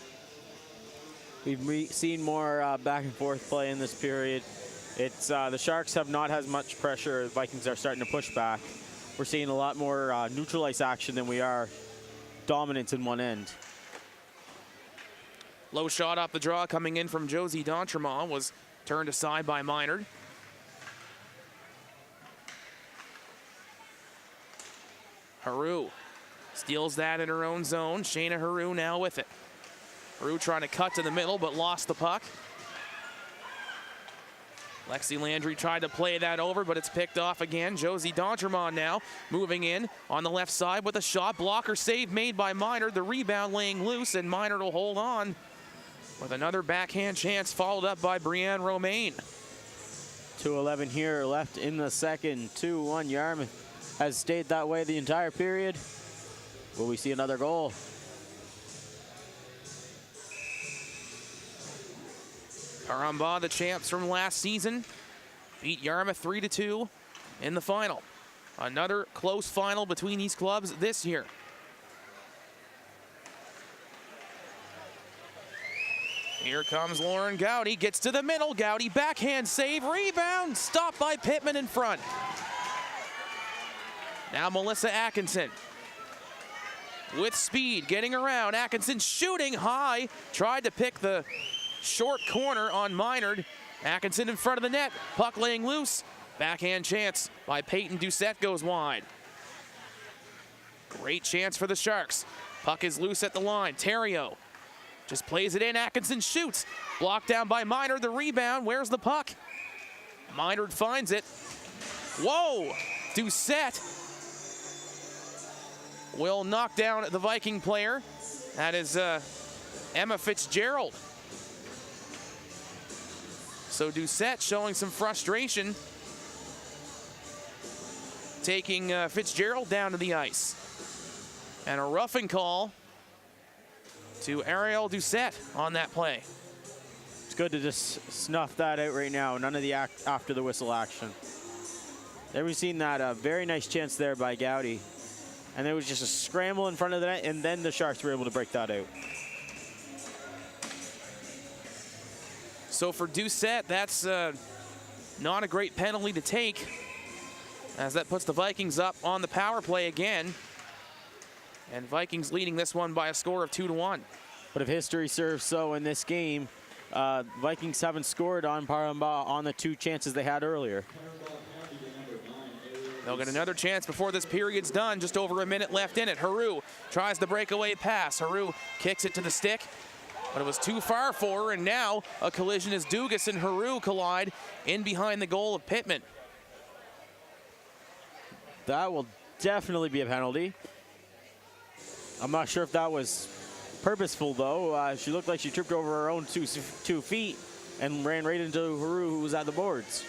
We've seen more back and forth play in this period. It's the Sharks have not as much pressure. The Vikings are starting to push back. We're seeing a lot more neutral ice action than we are dominance in one end. Low shot off the draw coming in from Josie D'Entremont was turned aside by Minard. Haru steals that in her own zone. Shayna Haru now with it. Haru trying to cut to the middle, but lost the puck. Lexi Landry tried to play that over, but it's picked off again. Josie D'Entremont now moving in on the left side with a shot. Blocker save made by Minard. The rebound laying loose, and Minard will hold on with another backhand chance, followed up by Brianne Romaine. 2:11 here left in the second. 2-1 Yarmouth has stayed that way the entire period. Will we see another goal? Karambah, the champs from last season, beat Yarmouth 3-2 in the final. Another close final between these clubs this year. Here comes Lauren Gowdy, gets to the middle. Gowdy backhand save, rebound, stopped by Pittman in front. Now Melissa Atkinson with speed, getting around. Atkinson shooting high, tried to pick the short corner on Minard. Atkinson in front of the net, puck laying loose. Backhand chance by Peyton Doucette goes wide. Great chance for the Sharks. Puck is loose at the line. Terrio just plays it in. Atkinson shoots. Blocked down by Minard. The rebound. Where's the puck? Minard finds it. Whoa! Doucette will knock down the Viking player. That is Emma Fitzgerald. So Doucette showing some frustration, taking Fitzgerald down to the ice. And a roughing call to Ariel Doucette on that play. It's good to just snuff that out right now. None of the after the whistle action. There we've seen that very nice chance there by Gowdy. And there was just a scramble in front of the net, and then the Sharks were able to break that out. So for Doucette, that's not a great penalty to take, as that puts the Vikings up on the power play again. And Vikings leading this one by a score of 2-1. But if history serves so in this game, Vikings haven't scored on Karambah on the 2 chances they had earlier. They'll get another chance before this period's done. Just over a minute left in it. Haru tries the breakaway pass. Haru kicks it to the stick but it was too far for her, and now a collision as Dugas and Haru collide in behind the goal of Pittman. That will definitely be a penalty. I'm not sure if that was purposeful, though. She looked like she tripped over her own two feet and ran right into Haru, who was at the boards.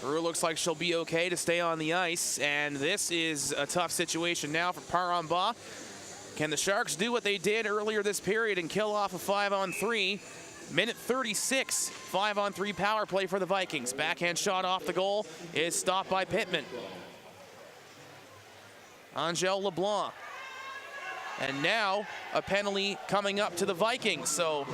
Haru looks like she'll be okay to stay on the ice, and this is a tough situation now for Paramba. Can the Sharks do what they did earlier this period and kill off a 5-on-3? Minute 36, 5-on-3 power play for the Vikings. Backhand shot off the goal is stopped by Pittman. Angel LeBlanc. And now a penalty coming up to the Vikings. So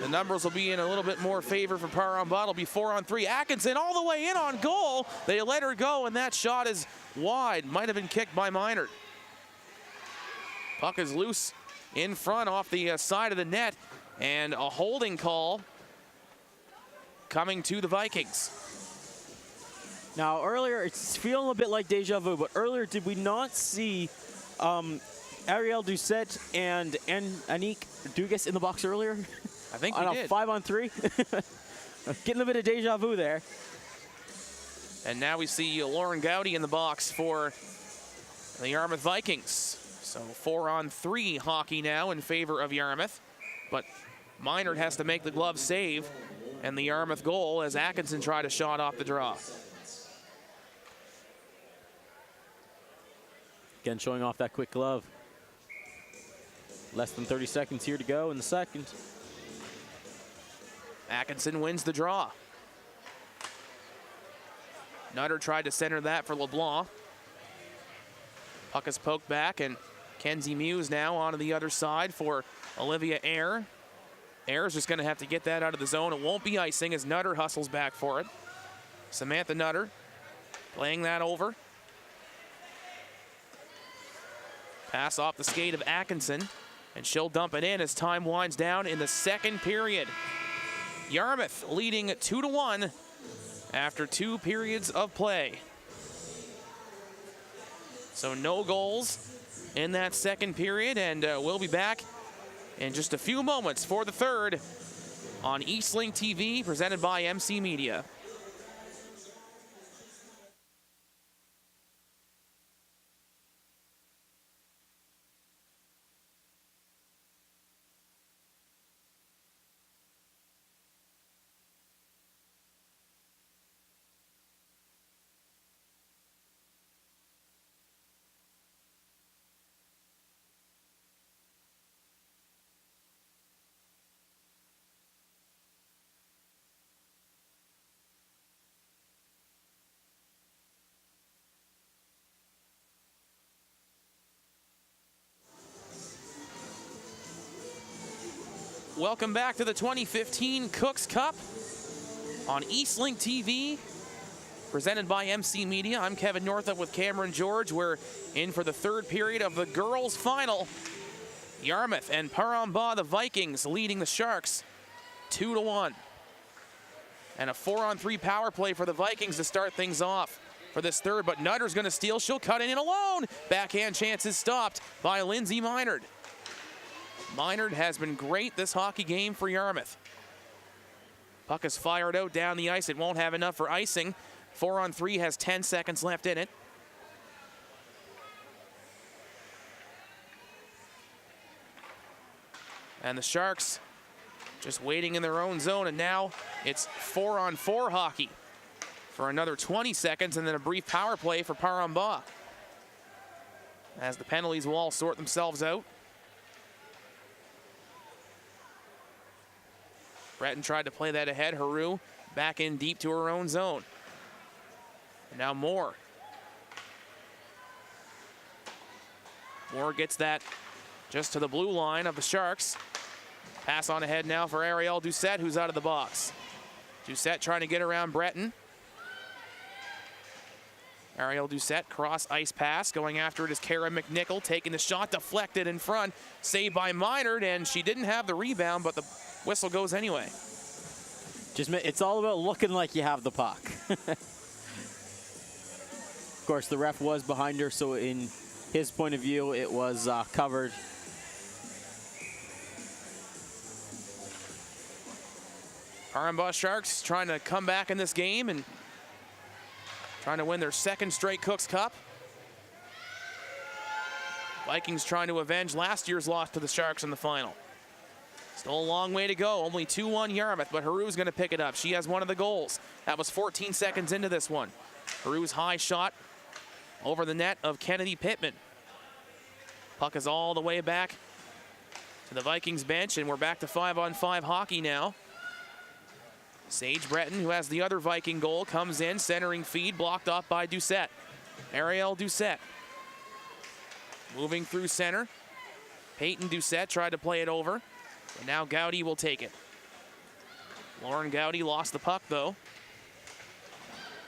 the numbers will be in a little bit more favor for Paramba. It'll be 4-on-3. Atkinson all the way in on goal. They let her go, and that shot is wide. Might have been kicked by Minard. Puck is loose in front off the side of the net, and a holding call coming to the Vikings. Now, earlier, it's feeling a bit like deja vu, but earlier, did we not see Ariel Doucette and Anique Dugas in the box earlier? I think we on did. A 5-on-3? Getting a bit of deja vu there. And now we see Lauren Gowdy in the box for the Yarmouth Vikings. So 4-on-3 hockey now in favor of Yarmouth. But Minard has to make the glove save, and the Yarmouth goal as Atkinson tried a shot off the draw. Again, showing off that quick glove. Less than 30 seconds here to go in the second. Atkinson wins the draw. Nutter tried to center that for LeBlanc. Puck is poked back, and Kenzie Muse now onto the other side for Olivia Eyre. Eyre's just going to have to get that out of the zone. It won't be icing as Nutter hustles back for it. Samantha Nutter playing that over. Pass off the skate of Atkinson, and she'll dump it in as time winds down in the second period. Yarmouth leading 2-1 after 2 periods of play. So no goals in that second period, and we'll be back in just a few moments for the third on Eastlink TV, presented by MC Media. Welcome back to the 2015 Cooks Cup on Eastlink TV, presented by MC Media. I'm Kevin Northup with Cameron George. We're in for the third period of the girls' final. Yarmouth and Paramba, the Vikings, leading the Sharks 2-1. And a 4-on-3 power play for the Vikings to start things off for this third, but Nutter's going to steal. She'll cut it in alone. Backhand chance is stopped by Lindsay Minard. Minard has been great this hockey game for Yarmouth. Puck is fired out down the ice. It won't have enough for icing. 4-on-3 has 10 seconds left in it. And the Sharks just waiting in their own zone, and now it's 4-on-4 hockey for another 20 seconds, and then a brief power play for Paramba as the penalties will all sort themselves out. Breton tried to play that ahead. Haru back in deep to her own zone. And now Moore. Moore gets that just to the blue line of the Sharks. Pass on ahead now for Ariel Doucette, who's out of the box. Doucette trying to get around Breton. Ariel Doucette, cross ice pass. Going after it is Kara McNichol, taking the shot, deflected in front. Saved by Minard, and she didn't have the rebound, but the whistle goes anyway. It's all about looking like you have the puck. Of course, the ref was behind her, so in his point of view, it was covered. Armbaugh Sharks trying to come back in this game and trying to win their second straight Cooks Cup. Vikings trying to avenge last year's loss to the Sharks in the final. Still a long way to go. Only 2-1 Yarmouth, but Haru's going to pick it up. She has one of the goals. That was 14 seconds into this one. Haru's high shot over the net of Kennedy Pittman. Puck is all the way back to the Vikings bench, and we're back to 5-on-5 hockey now. Sage Breton, who has the other Viking goal, comes in, centering feed, blocked off by Doucette. Ariel Doucette. Moving through center. Peyton Doucette tried to play it over, but now Gowdy will take it. Lauren Gowdy lost the puck, though.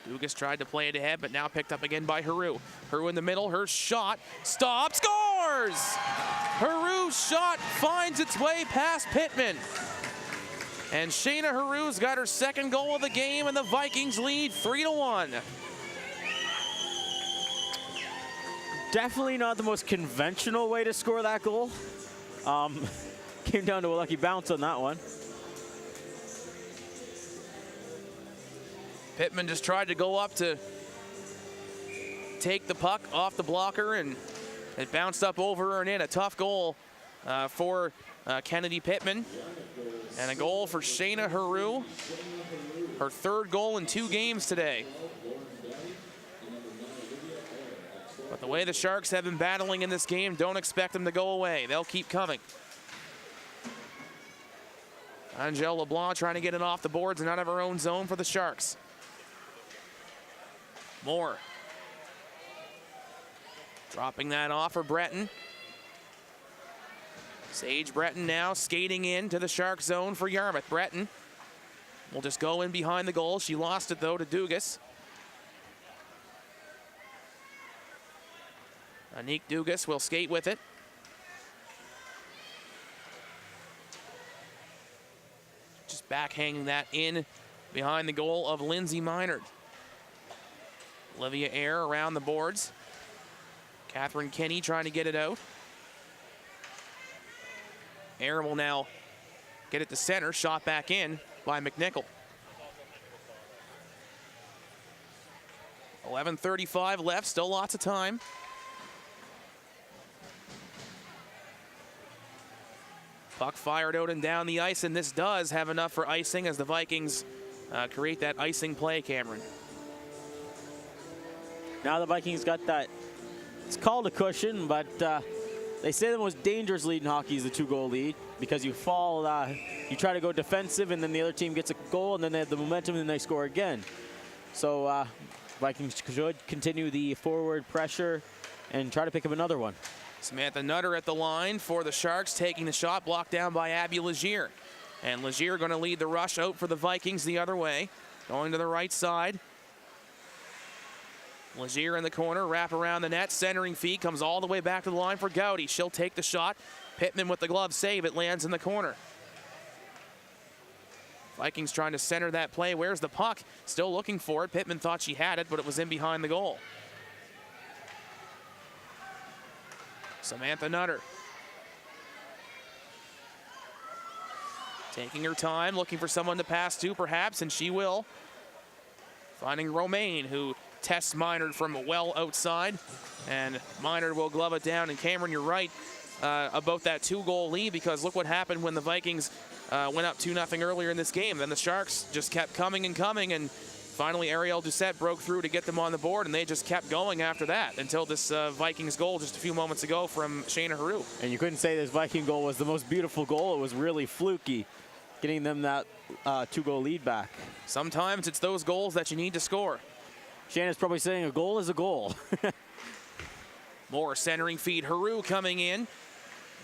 Dugas tried to play it ahead, but now picked up again by Haru. Haru in the middle, her shot, stop, scores! Haru's shot finds its way past Pittman. And Shayna Haru's got her second goal of the game, and the Vikings lead 3-1. Definitely not the most conventional way to score that goal. Came down to a lucky bounce on that one. Pittman just tried to go up to take the puck off the blocker, and it bounced up over her and in. A tough goal for Kennedy Pittman. And a goal for Shayna Haru. Her third goal in 2 games today. But the way the Sharks have been battling in this game, don't expect them to go away. They'll keep coming. Angel LeBlanc trying to get it off the boards and out of her own zone for the Sharks. Moore. Dropping that off for Breton. Sage Breton now skating into the Shark zone for Yarmouth. Breton will just go in behind the goal. She lost it, though, to Dugas. Anique Dugas will skate with it. Just backhanging that in behind the goal of Lindsay Minard. Olivia Eyre around the boards. Catherine Kinney trying to get it out. Eyre will now get it to center. Shot back in by McNichol. 11:35 left, still lots of time. Puck fired out and down the ice, and this does have enough for icing as the Vikings create that icing play, Cameron. Now the Vikings got that, it's called a cushion, but they say the most dangerous lead in hockey is the 2-goal lead, because you fall, you try to go defensive, and then the other team gets a goal, and then they have the momentum, and they score again. So Vikings should continue the forward pressure and try to pick up another one. Samantha Nutter at the line for the Sharks, taking the shot, blocked down by Abby Legier. And Legier going to lead the rush out for the Vikings the other way. Going to the right side. Legier in the corner, wrap around the net, centering feed, comes all the way back to the line for Gowdy. She'll take the shot. Pittman with the glove save, it lands in the corner. Vikings trying to center that play. Where's the puck? Still looking for it. Pittman thought she had it, but it was in behind the goal. Samantha Nutter. Taking her time, looking for someone to pass to perhaps, and she will. Finding Romaine, who tests Minard from well outside, and Minard will glove it down. And Cameron, you're right about that 2-goal lead, because look what happened when the Vikings went up 2-0 earlier in this game. Then the Sharks just kept coming and coming, and finally Ariel Doucette broke through to get them on the board, and they just kept going after that until this Vikings goal just a few moments ago from Shayna Haru. And you couldn't say this Viking goal was the most beautiful goal. It was really fluky, getting them that 2-goal lead back. Sometimes it's those goals that you need to score. Shannon's probably saying a goal is a goal. More centering feed. Haru coming in,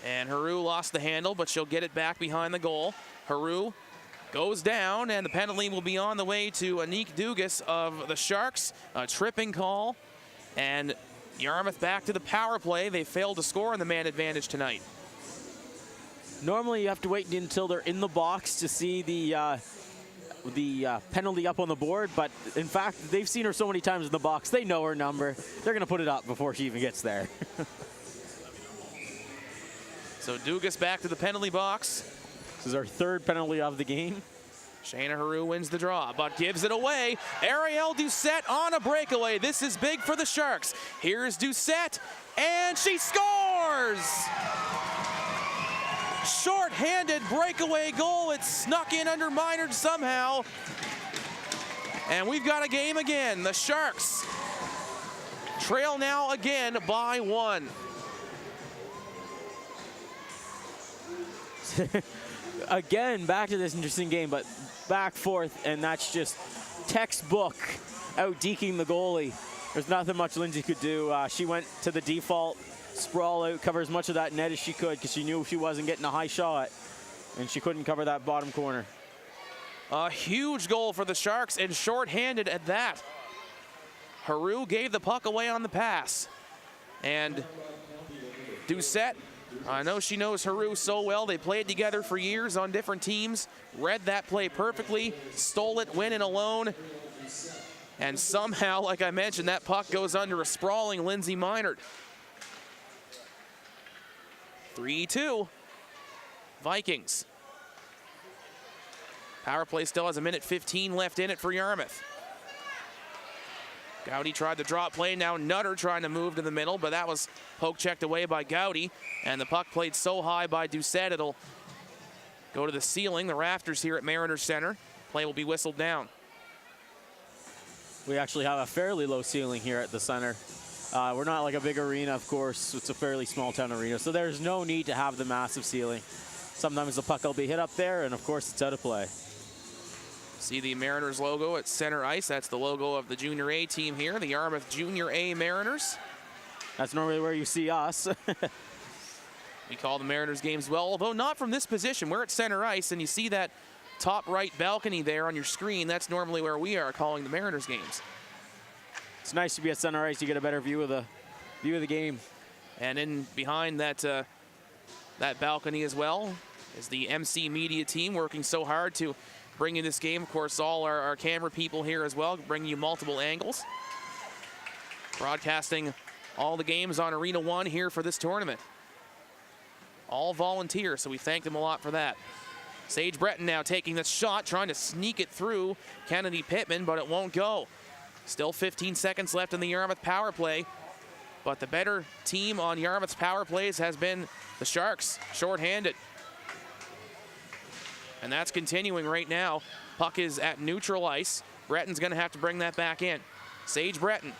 and Haru lost the handle, but she'll get it back behind the goal. Haru goes down, and the penalty will be on the way to Anique Dugas of the Sharks. A tripping call, and Yarmouth back to the power play. They failed to score on the man advantage tonight. Normally you have to wait until they're in the box to see the penalty up on the board, but in fact, they've seen her so many times in the box, they know her number. They're going to put it up before she even gets there. So Dugas back to the penalty box. This is our third penalty of the game. Shayna Haru wins the draw, but gives it away. Ariel Doucette on a breakaway. This is big for the Sharks. Here's Doucette, and she scores! Short-handed breakaway goal. It snuck in under Minard somehow. And we've got a game again. The Sharks trail now again by 1. Again, back to this interesting game, but back forth, and that's just textbook out-deking the goalie. There's nothing much Lindsay could do. She went to the default, sprawl out, cover as much of that net as she could because she knew she wasn't getting a high shot, and she couldn't cover that bottom corner. A huge goal for the Sharks, and short-handed at that. Haru gave the puck away on the pass. And Doucette, I know she knows Haru so well. They played together for years on different teams. Read that play perfectly, stole it, went in alone. And somehow, like I mentioned, that puck goes under a sprawling Lindsay Minard. 3-2, Vikings. Power play still has 1:15 left in it for Yarmouth. Gowdy tried the drop play. Now Nutter trying to move to the middle, but that was poke checked away by Gowdy. And the puck played so high by Doucette, it'll go to the ceiling, the rafters here at Mariners Center. Play will be whistled down. We actually have a fairly low ceiling here at the center. We're not like a big arena, of course. It's a fairly small town arena, so there's no need to have the massive ceiling. Sometimes the puck will be hit up there, and of course it's out of play. See the Mariners logo at center ice. That's the logo of the Junior A team here, the Yarmouth Junior A Mariners. That's normally where you see us. We call the Mariners games well, although not from this position. We're at center ice, and you see that top right balcony there on your screen. That's normally where we are calling the Mariners games. It's nice to be at center ice. You get a better view of the game. And in behind that that balcony as well is the MC Media team working so hard to bring you this game. Of course, all our camera people here as well, bringing you multiple angles. Broadcasting all the games on Arena 1 here for this tournament. All volunteer, so we thank them a lot for that. Sage Breton now taking the shot, trying to sneak it through Kennedy Pittman, but it won't go. Still 15 seconds left in the Yarmouth power play, but the better team on Yarmouth's power plays has been the Sharks, shorthanded. And that's continuing right now. Puck is at neutral ice. Breton's gonna have to bring that back in. Sage Breton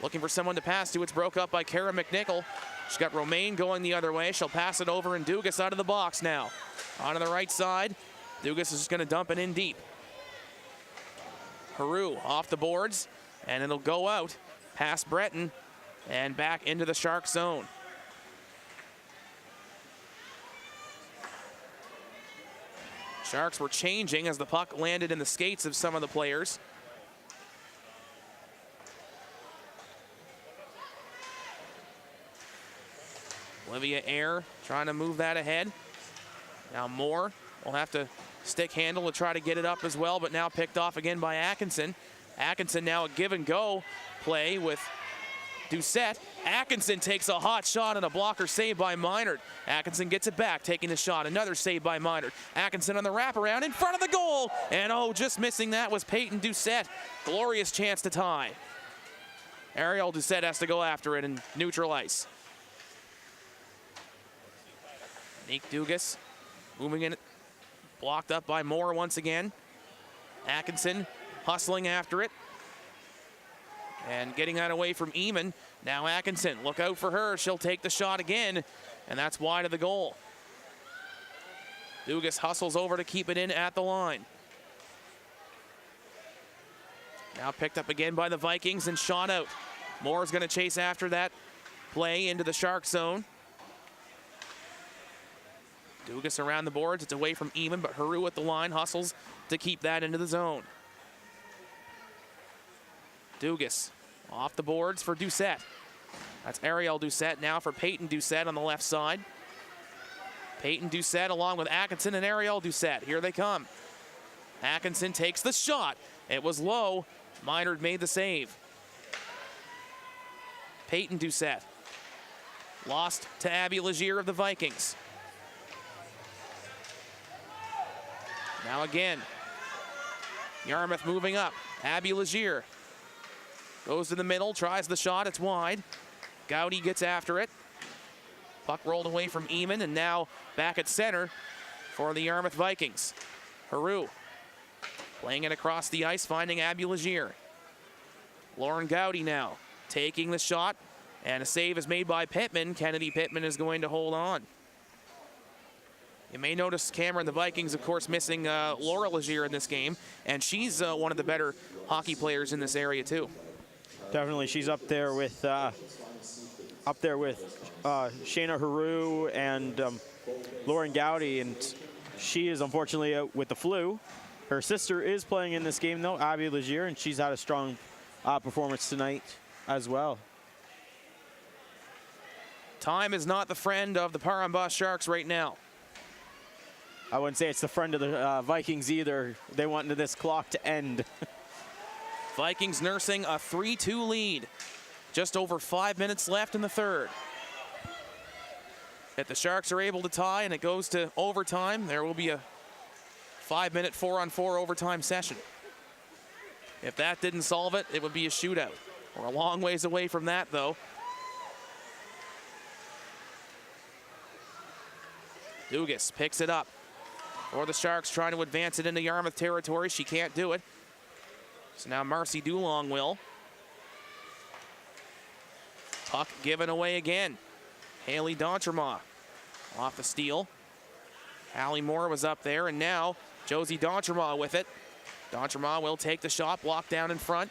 looking for someone to pass to. It's broke up by Kara McNichol. She's got Romaine going the other way. She'll pass it over, and Dugas out of the box now. Onto the right side. Dugas is just gonna dump it in deep. Haru off the boards, and it'll go out past Breton and back into the Shark zone. Sharks were changing as the puck landed in the skates of some of the players. Olivia Eyre trying to move that ahead. Now Moore will have to stick handle to try to get it up as well, but now picked off again by Atkinson. Atkinson now a give and go play with Doucette. Atkinson takes a hot shot and a blocker save by Minard. Atkinson gets it back, taking the shot. Another save by Minard. Atkinson on the wraparound in front of the goal. And oh, just missing that was Peyton Doucette. Glorious chance to tie. Ariel Doucette has to go after it in neutral ice. Nick Dugas moving in, blocked up by Moore once again. Atkinson hustling after it. And getting that away from Eamon. Now Atkinson, look out for her. She'll take the shot again, and that's wide of the goal. Dugas hustles over to keep it in at the line. Now picked up again by the Vikings and shot out. Moore's gonna chase after that play into the Shark zone. Dugas around the boards, it's away from Eamon, but Haru at the line hustles to keep that into the zone. Dugas off the boards for Doucette. That's Ariel Doucette now for Peyton Doucette on the left side. Peyton Doucette along with Atkinson and Ariel Doucette. Here they come. Atkinson takes the shot. It was low. Minard made the save. Peyton Doucette lost to Abby Legier of the Vikings. Now again, Yarmouth moving up. Abby Legier goes to the middle, tries the shot, it's wide. Gowdy gets after it. Puck rolled away from Eamon, and now back at center for the Yarmouth Vikings. Haru playing it across the ice, finding Abby Legier. Lauren Gowdy now taking the shot, and a save is made by Pittman. Kennedy Pittman is going to hold on. You may notice, Cameron, the Vikings, of course, missing Laura Legier in this game, and she's one of the better hockey players in this area too. Definitely, she's up there with Shayna Haru and Lauren Gowdy, and she is unfortunately out with the flu. Her sister is playing in this game though, Abby Legier, and she's had a strong performance tonight as well. Time is not the friend of the Parambas Sharks right now. I wouldn't say it's the friend of the Vikings either. They want this clock to end. Vikings nursing a 3-2 lead. Just over 5 minutes left in the third. If the Sharks are able to tie and it goes to overtime, there will be a 5-minute 4-on-4 overtime session. If that didn't solve it, it would be a shootout. We're a long ways away from that, though. Dugas picks it up. Or the Sharks trying to advance it into Yarmouth territory. She can't do it. So now Marcy Dulong will. Puck given away again. Haley Dontremaugh off the steal. Hallie Moore was up there, and now Josie Dontremaugh with it. Dontremaugh will take the shot, blocked down in front.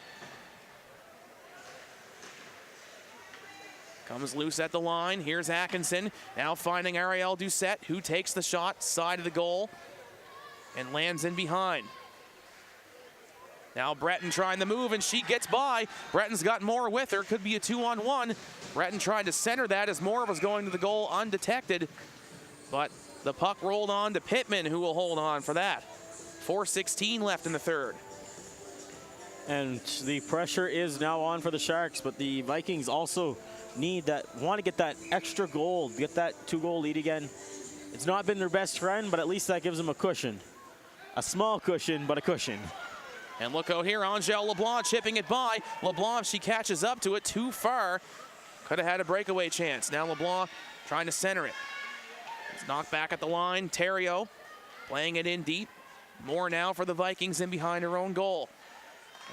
Comes loose at the line. Here's Atkinson. Now finding Ariel Doucette, who takes the shot, side of the goal, and lands in behind. Now Breton trying the move, and she gets by. Breton's got Moore with her. Could be a 2-on-1. Breton trying to center that as Moore was going to the goal undetected. But the puck rolled on to Pittman, who will hold on for that. 4:16 left in the third. And the pressure is now on for the Sharks, but the Vikings also want to get that extra goal, get that 2-goal lead again. It's not been their best friend, but at least that gives them a cushion. A small cushion, but a cushion. And look out here, Angèle LeBlanc chipping it by. LeBlanc, she catches up to it too far. Could have had a breakaway chance. Now LeBlanc trying to center it. It's knocked back at the line. Theriault playing it in deep. More now for the Vikings in behind her own goal.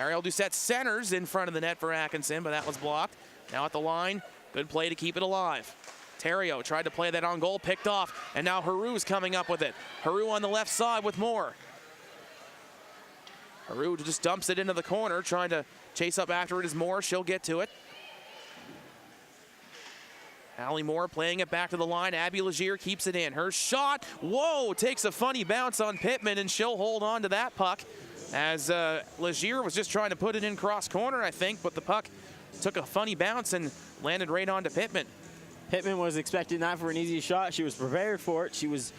Ariel Doucette centers in front of the net for Atkinson, but that was blocked. Now at the line, good play to keep it alive. Theriault tried to play that on goal, picked off, and now Haru's coming up with it. Haru on the left side with Moore. Haru just dumps it into the corner, trying to chase up after it is Moore. She'll get to it. Hallie Moore playing it back to the line. Abby Legier keeps it in. Her shot, whoa, takes a funny bounce on Pittman, and she'll hold on to that puck as Legier was just trying to put it in cross corner, I think, but the puck took a funny bounce and landed right onto Pittman. Pittman was expecting that for an easy shot. She was prepared for it. She was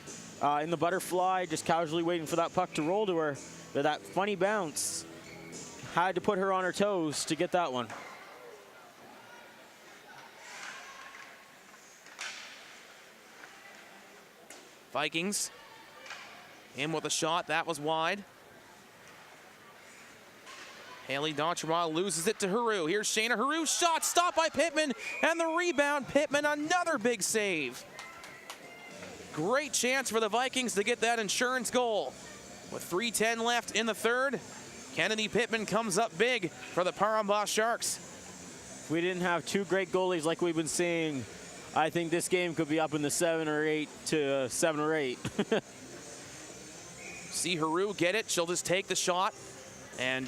in the butterfly, just casually waiting for that puck to roll to her. But that funny bounce had to put her on her toes to get that one. Vikings in with a shot. That was wide. Haley Dontremaugh loses it to Haru. Here's Shayna Haru. Shot stopped by Pittman. And the rebound, Pittman, another big save. Great chance for the Vikings to get that insurance goal. With 3:10 left in the third, Kennedy Pittman comes up big for the Parambas Sharks. If we didn't have two great goalies like we've been seeing, I think this game could be up in the 7 or 8 to 7 or 8. See Haru get it. She'll just take the shot. And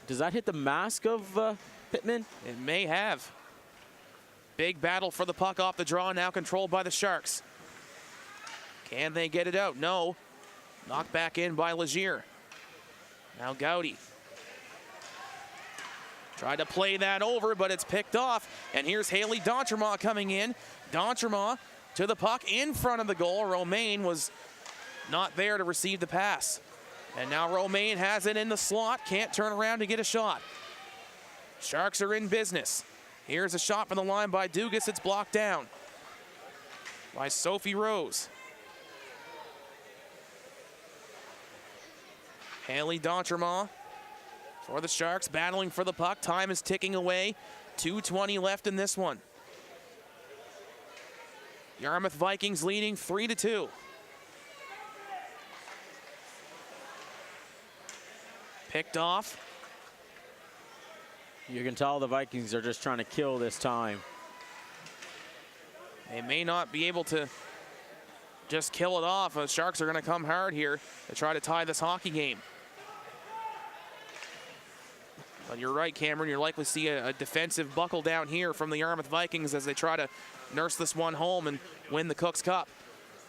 does that hit the mask of Pittman? It may have. Big battle for the puck off the draw, now controlled by the Sharks. Can they get it out? No. Knocked back in by Legier. Now Gowdy. Tried to play that over, but it's picked off. And here's Haley Dontremaugh coming in. Dontremaugh to the puck in front of the goal. Romaine was not there to receive the pass. And now Romaine has it in the slot. Can't turn around to get a shot. Sharks are in business. Here's a shot from the line by Dugas. It's blocked down by Sophie Rose. Haley D'Entremont for the Sharks, battling for the puck. Time is ticking away. 2:20 left in this one. Yarmouth Vikings leading 3-2. Picked off. You can tell the Vikings are just trying to kill this time. They may not be able to just kill it off. The Sharks are going to come hard here to try to tie this hockey game. But you're right, Cameron. You're likely to see a defensive buckle down here from the Yarmouth Vikings as they try to nurse this one home and win the Cook's Cup.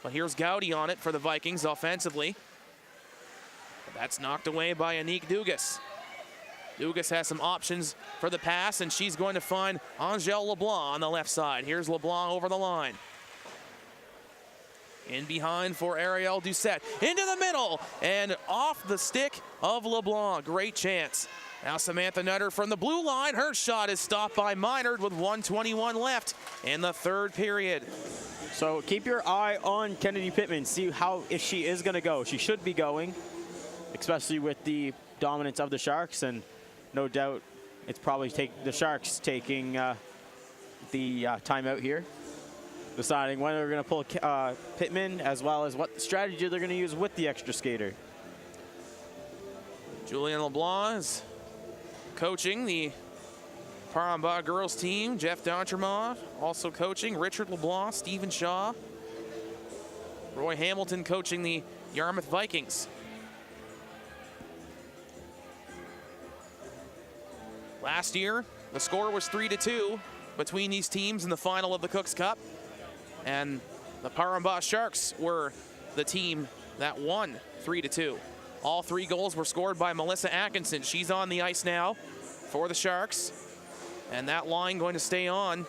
But here's Gowdy on it for the Vikings offensively. But that's knocked away by Anique Dugas. Dugas has some options for the pass, and she's going to find Angèle LeBlanc on the left side. Here's LeBlanc over the line. In behind for Arielle Doucette. Into the middle, and off the stick of LeBlanc. Great chance. Now Samantha Nutter from the blue line. Her shot is stopped by Minard with 1:21 left in the third period. So keep your eye on Kennedy Pittman. See if she is going to go. She should be going, especially with the dominance of the Sharks, and no doubt it's probably the Sharks taking the timeout here, deciding when they're going to pull Pittman, as well as what strategy they're going to use with the extra skater. Julian LeBlanc is coaching the Parambah girls team. Jeff D'Entremont also coaching. Richard LeBlanc, Stephen Shaw. Roy Hamilton coaching the Yarmouth Vikings. Last year, the score was 3-2 between these teams in the final of the Cook's Cup. And the Parambah Sharks were the team that won 3-2. All 3 goals were scored by Melissa Atkinson. She's on the ice now for the Sharks. And that line going to stay on.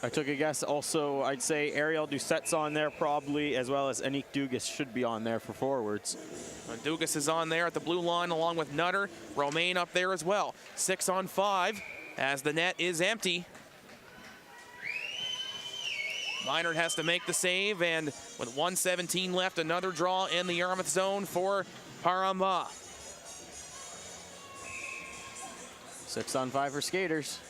I took a guess also. I'd say Arielle Doucette's on there probably, as well as Anique Dugas should be on there for forwards. Dugas is on there at the blue line along with Nutter. Romaine up there as well. 6-on-5 as the net is empty. Minard has to make the save, and with 1:17 left, another draw in the Yarmouth zone for Parambah. 6-on-5 for skaters.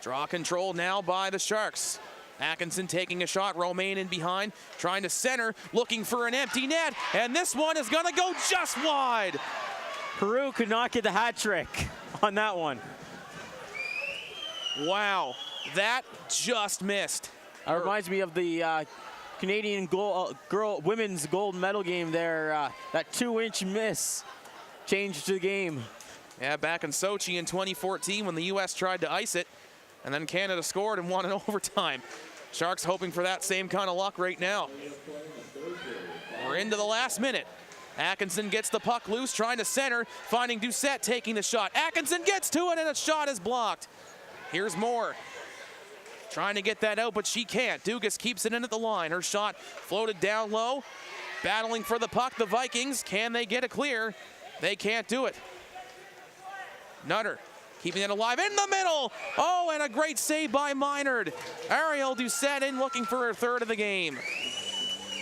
Draw control now by the Sharks. Atkinson taking a shot, Romaine in behind, trying to center, looking for an empty net, and this one is gonna go just wide. Peru could not get the hat trick on that one. Wow, that just missed. That reminds me of the Canadian women's gold medal game there. That 2-inch miss changed the game. Yeah, back in Sochi in 2014 when the U.S. tried to ice it, and then Canada scored and won in overtime. Sharks hoping for that same kind of luck right now. We're into the last minute. Atkinson gets the puck loose, trying to center, finding Doucette taking the shot. Atkinson gets to it, and a shot is blocked. Here's Moore. Trying to get that out, but she can't. Dugas keeps it in at the line. Her shot floated down low. Battling for the puck, the Vikings. Can they get it clear? They can't do it. Nutter keeping it alive in the middle. Oh, and a great save by Minard. Arielle Doucette in looking for her third of the game.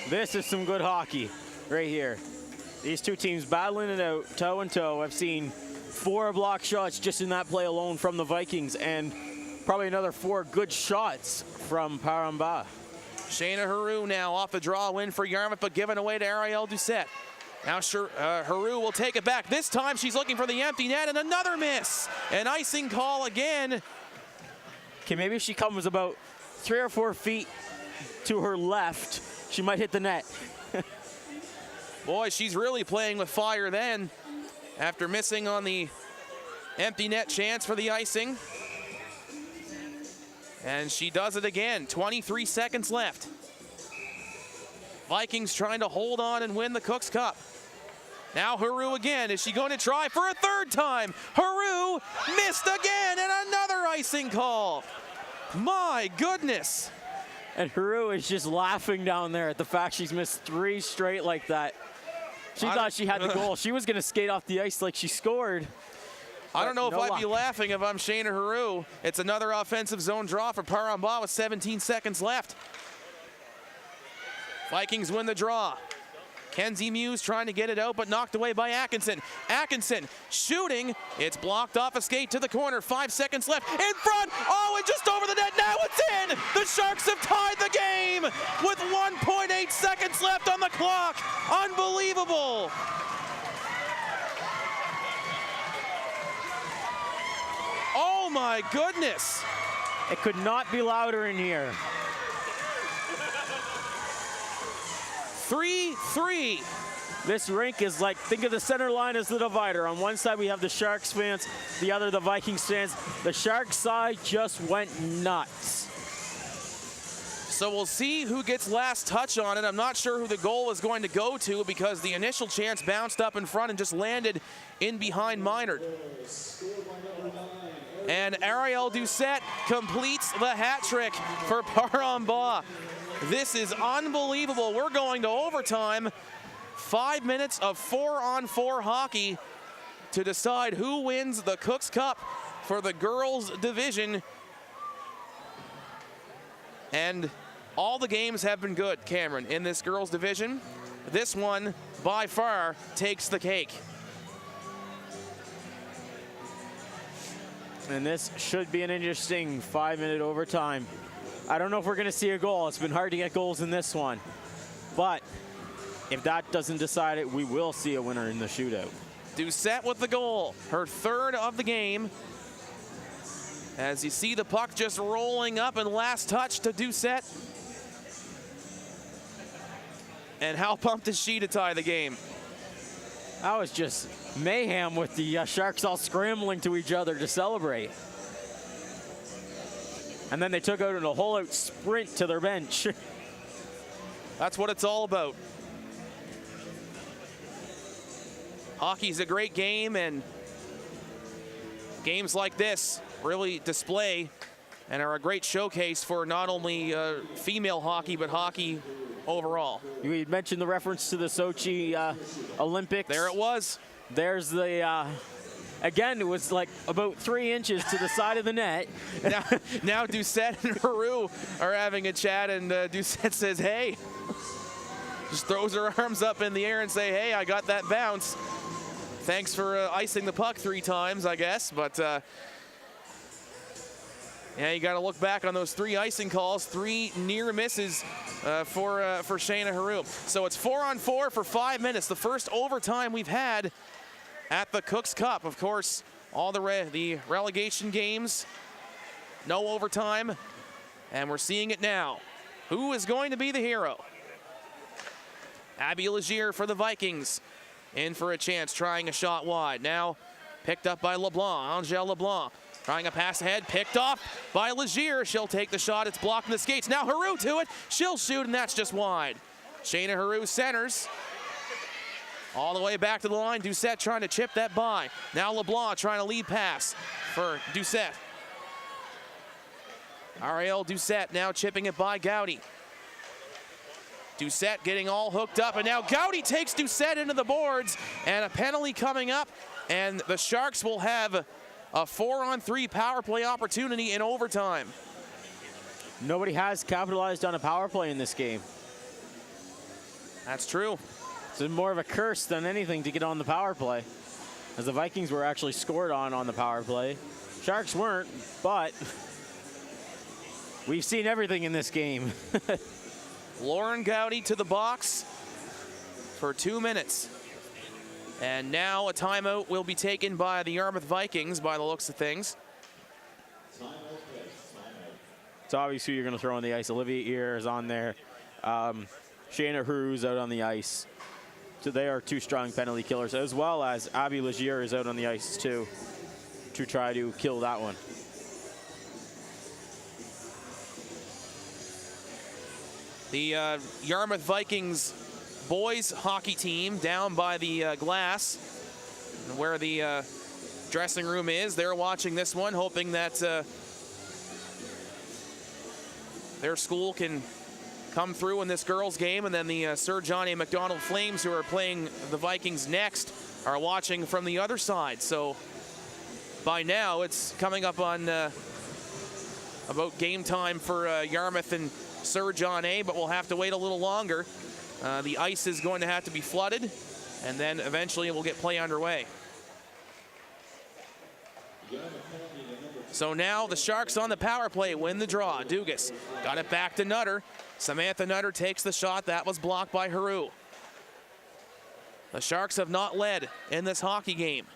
This is some good hockey right here. These two teams battling it out toe and toe. I've seen 4 block shots just in that play alone from the Vikings, and probably another 4 good shots from Parambah. Shayna Haru now off the draw win for Yarmouth, but given away to Arielle Doucette. Now Haru will take it back. This time she's looking for the empty net, and another miss. An icing call again. Okay, maybe if she comes about 3 or 4 feet to her left, she might hit the net. Boy, she's really playing with fire then, after missing on the empty net chance for the icing. And she does it again. 23 seconds left. Vikings trying to hold on and win the Cook's Cup. Now Haru again. Is she going to try for a third time? Haru missed again, and another icing call. My goodness. And Haru is just laughing down there at the fact she's missed 3 straight like that. She thought she had the goal. She was going to skate off the ice like she scored. I don't know if I'd be laughing if I'm Shayna Haru. It's another offensive zone draw for Parambah with 17 seconds left. Vikings win the draw. Kenzie Muse trying to get it out, but knocked away by Atkinson. Atkinson shooting. It's blocked off a skate to the corner. 5 seconds left. In front. Oh, and just over the net. Now it's in. The Sharks have tied the game with 1.8 seconds left on the clock. Unbelievable. Oh my goodness. It could not be louder in here. 3-3. This rink is like, think of the center line as the divider. On one side we have the Sharks fans, the other the Vikings fans. The Sharks side just went nuts. So we'll see who gets last touch on it. I'm not sure who the goal is going to go to because the initial chance bounced up in front and just landed in behind Minard. And Ariel Doucette completes the hat trick for Parambah. This is unbelievable. We're going to overtime. 5 minutes of 4-on-4 hockey to decide who wins the Cooks Cup for the girls division. And all the games have been good, Cameron, in this girls division. This one, by far, takes the cake. And this should be an interesting 5-minute overtime. I don't know if we're going to see a goal. It's been hard to get goals in this one. But if that doesn't decide it, we will see a winner in the shootout. Doucette with the goal, her third of the game. As you see the puck just rolling up and last touch to Doucette. And how pumped is she to tie the game? That was just mayhem with the Sharks all scrambling to each other to celebrate. And then they took out in a whole-out sprint to their bench. That's what it's all about. Hockey's a great game, and games like this really display and are a great showcase for not only female hockey, but hockey overall. You mentioned the reference to the Sochi Olympics. There it was. There's the, again, it was like about 3 inches to the side of the net. Now Doucette and Haru are having a chat, and Doucette says, hey. Just throws her arms up in the air and say, hey, I got that bounce. Thanks for icing the puck 3 times, I guess. But, yeah, you got to look back on those 3 icing calls, 3 near misses for Shayna Haru. So it's 4-on-4 for 5 minutes, the first overtime we've had at the Cooks Cup. Of course, all the relegation games, no overtime, and we're seeing it now. Who is going to be the hero? Abby Legier for the Vikings, in for a chance, trying a shot wide. Now picked up by LeBlanc, Angèle LeBlanc. Trying a pass ahead, picked off by Legier. She'll take the shot, it's blocked in the skates. Now Haru to it, she'll shoot, and that's just wide. Shayna Haru centers. All the way back to the line, Doucette trying to chip that by. Now LeBlanc trying to lead pass for Doucette. Ariel Doucette now chipping it by Gowdy. Doucette getting all hooked up, and now Gowdy takes Doucette into the boards, and a penalty coming up, and the Sharks will have a 4-on-3 power play opportunity in overtime. Nobody has capitalized on a power play in this game. That's true. It's more of a curse than anything to get on the power play, as the Vikings were actually scored on the power play. Sharks weren't, but we've seen everything in this game. Lauren Gowdy to the box for 2 minutes. And now a timeout will be taken by the Yarmouth Vikings by the looks of things. So obviously you're going to throw on the ice. Olivia Ear is on there. Shayna Haru's out on the ice. So they are 2 strong penalty killers, as well as Abby Legier is out on the ice too, to try to kill that one. The Yarmouth Vikings boys hockey team down by the glass where the dressing room is. They're watching this one, hoping that their school can come through in this girls game. And then the Sir John A. Macdonald Flames, who are playing the Vikings next, are watching from the other side. So by now it's coming up on about game time for Yarmouth and Sir John A., but we'll have to wait a little longer The ice is going to have to be flooded, and then eventually we'll get play underway. So now the Sharks on the power play win the draw. Dugas got it back to Nutter. Samantha Nutter takes the shot. That was blocked by Haru. The Sharks have not led in this hockey game.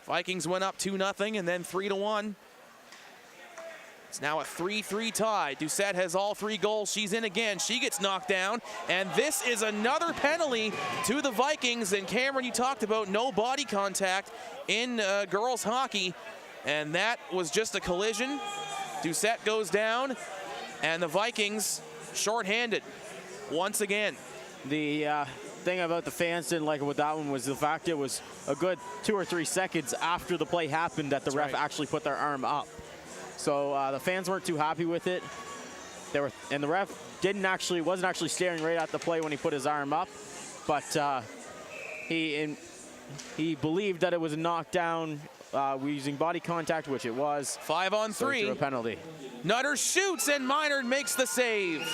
Vikings went up 2-0 and then 3-1. It's now a 3-3 tie. Doucette has all 3 goals. She's in again. She gets knocked down. And this is another penalty to the Vikings. And Cameron, you talked about no body contact in girls hockey. And that was just a collision. Doucette goes down. And the Vikings shorthanded once again. The thing about the fans didn't like with that one was the fact it was a good 2 or 3 seconds after the play happened that the ref actually put their arm up. So the fans weren't too happy with it. And the ref wasn't actually staring right at the play when he put his arm up, but he believed that it was a knockdown using body contact, which it was. 5-on-3. So he threw a penalty. Nutter shoots and Minard makes the save.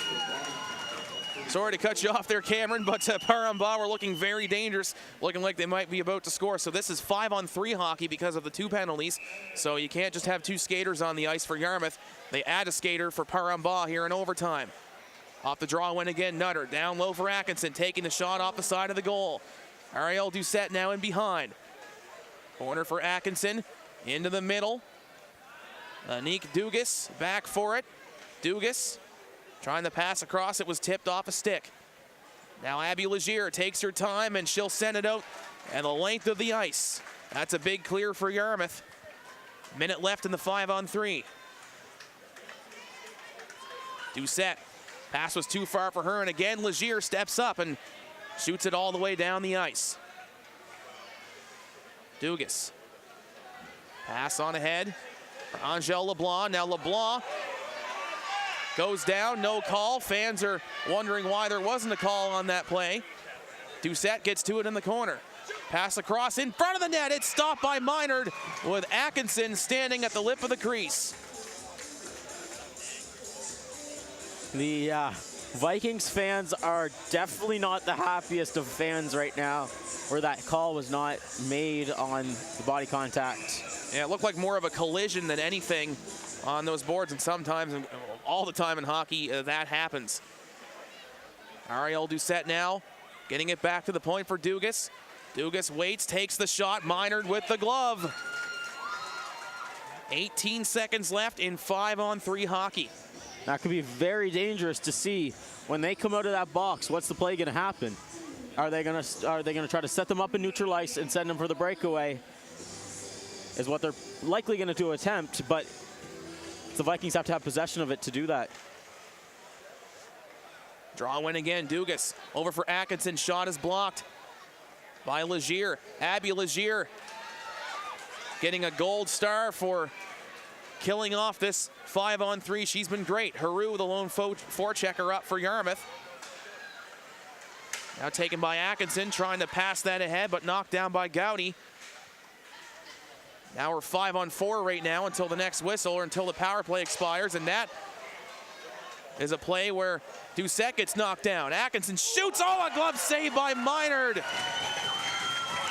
Sorry to cut you off there, Cameron, but Paramba were looking very dangerous, looking like they might be about to score. So this is 5-on-3 hockey because of the 2 penalties. So you can't just have 2 skaters on the ice for Yarmouth. They add a skater for Paramba here in overtime. Off the draw win again, Nutter. Down low for Atkinson, taking the shot off the side of the goal. Ariel Doucette now in behind. Corner for Atkinson, into the middle. Anique Dugas back for it. Dugas trying to pass across, it was tipped off a stick. Now Abby Legier takes her time and she'll send it out and the length of the ice. That's a big clear for Yarmouth. Minute left in the 5-on-3. Doucette, pass was too far for her, and again Legier steps up and shoots it all the way down the ice. Dugas, pass on ahead for Angele LeBlanc. Now LeBlanc goes down, no call. Fans are wondering why there wasn't a call on that play. Doucette gets to it in the corner. Pass across in front of the net. It's stopped by Minard with Atkinson standing at the lip of the crease. The Vikings fans are definitely not the happiest of fans right now, where that call was not made on the body contact. Yeah, it looked like more of a collision than anything on those boards, and sometimes, all the time in hockey, that happens. Ariel Doucette now getting it back to the point for Dugas. Dugas waits, takes the shot. Minard with the glove. 18 seconds left in 5-on-3 hockey. That could be very dangerous to see when they come out of that box. What's the play going to happen? Are they going to try to set them up in neutral ice and send them for the breakaway? Is what they're likely going to attempt, but the Vikings have to have possession of it to do that. Draw win again. Dugas over for Atkinson. Shot is blocked by Legier. Abby Legier getting a gold star for killing off this 5-on-3. She's been great. Haru, the lone forechecker, up for Yarmouth. Now taken by Atkinson, trying to pass that ahead, but knocked down by Gowdy. Now we're 5-on-4 right now until the next whistle or until the power play expires, and that is a play where Doucette gets knocked down. Atkinson shoots. Oh, a glove save by Minard.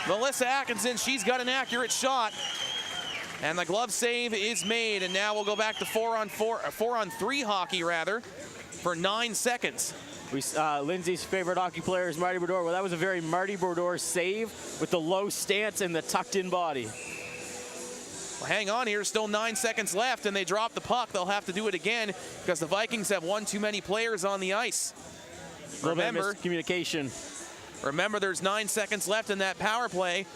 Melissa Atkinson, she's got an accurate shot. And the glove save is made, and now we'll go back to 4-on-3 hockey rather, for 9 seconds. Lindsay's favorite hockey player is Marty Brodeur. Well, that was a very Marty Brodeur save with the low stance and the tucked-in body. Well, hang on here, still 9 seconds left, and they drop the puck. They'll have to do it again because the Vikings have one too many players on the ice. Remember, communication. Remember, there's 9 seconds left in that power play.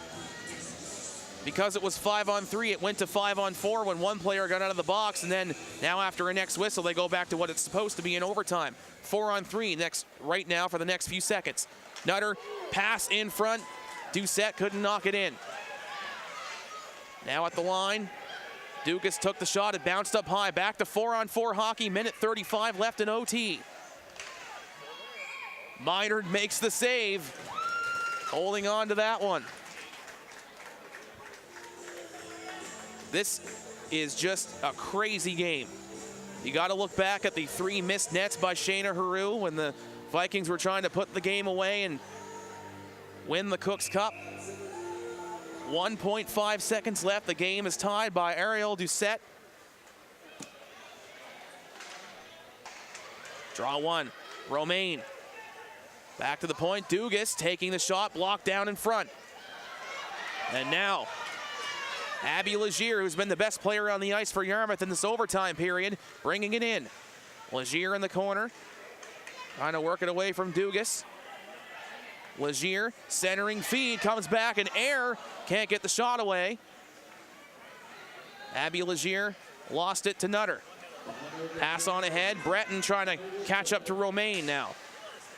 Because it was 5-on-3, it went to 5-on-4 when one player got out of the box, and then now after a next whistle, they go back to what it's supposed to be in overtime. 4-on-3 next right now for the next few seconds. Nutter, pass in front. Doucette couldn't knock it in. Now at the line, Dugas took the shot. It bounced up high. Back to 4-on-4 hockey. Minute 35 left in OT. Minard makes the save. Holding on to that one. This is just a crazy game. You got to look back at the 3 missed nets by Shayna Haru when the Vikings were trying to put the game away and win the Cooks Cup. 1.5 seconds left. The game is tied by Ariel Doucette. Draw one. Romaine. Back to the point. Dugas taking the shot, blocked down in front. And now, Abby Legier, who's been the best player on the ice for Yarmouth in this overtime period, bringing it in. Legier in the corner, trying to work it away from Dugas. Legier, centering feed, comes back and air, can't get the shot away. Abby Legier lost it to Nutter. Pass on ahead, Breton trying to catch up to Romaine now.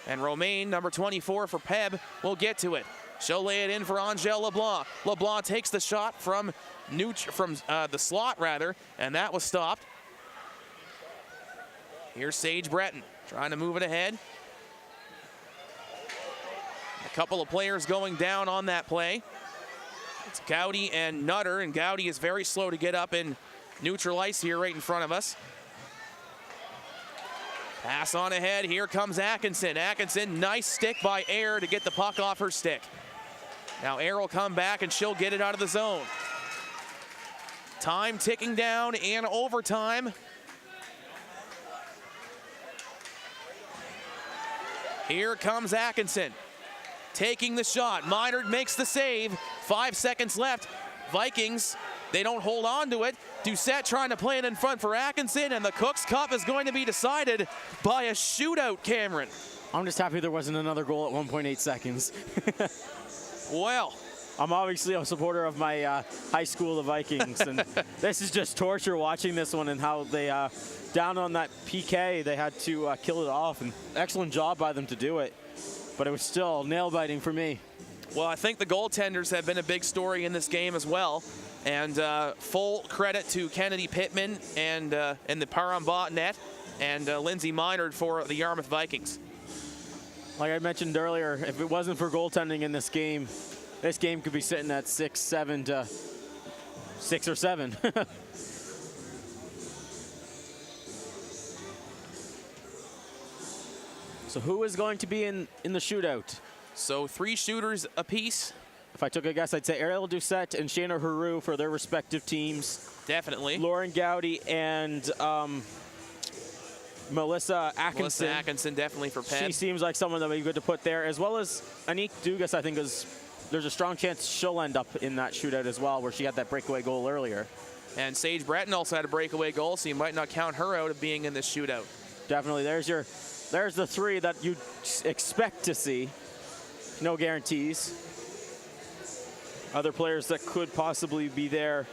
And Romaine, number 24 for PEB, will get to it. She'll lay it in for Angèle LeBlanc. LeBlanc takes the shot from the slot, and that was stopped. Here's Sage Breton trying to move it ahead. A couple of players going down on that play. It's Gowdy and Nutter, and Gowdy is very slow to get up in neutral ice here right in front of us. Pass on ahead, here comes Atkinson. Atkinson, nice stick by Air to get the puck off her stick. Now Air will come back and she'll get it out of the zone. Time ticking down in overtime. Here comes Atkinson, taking the shot. Minard makes the save, 5 seconds left. Vikings, they don't hold on to it. Doucette trying to play it in front for Atkinson, and the Cooks Cup is going to be decided by a shootout, Cameron. I'm just happy there wasn't another goal at 1.8 seconds. Well, I'm obviously a supporter of my high school, the Vikings, and this is just torture watching this one and how they, down on that PK, they had to kill it off, and excellent job by them to do it, but it was still nail-biting for me. well, I think the goaltenders have been a big story in this game as well. And full credit to Kennedy Pittman and the Parambot net and Lindsay Minard for the Yarmouth Vikings. Like I mentioned earlier, if it wasn't for goaltending in this game could be sitting at 6-7 to 6 or 7. So who is going to be in the shootout? So 3 shooters apiece. If I took a guess, I'd say Ariel Doucette and Shayna Haru for their respective teams. Definitely. Lauren Gowdy and Melissa Atkinson. Melissa Atkinson definitely for PEB. She seems like someone that would be good to put there, as well as Anique Dugas. I think there's a strong chance she'll end up in that shootout as well, where she had that breakaway goal earlier. And Sage Breton also had a breakaway goal, so you might not count her out of being in this shootout. Definitely. There's the 3 that you expect to see. No guarantees. Other players that could possibly be there.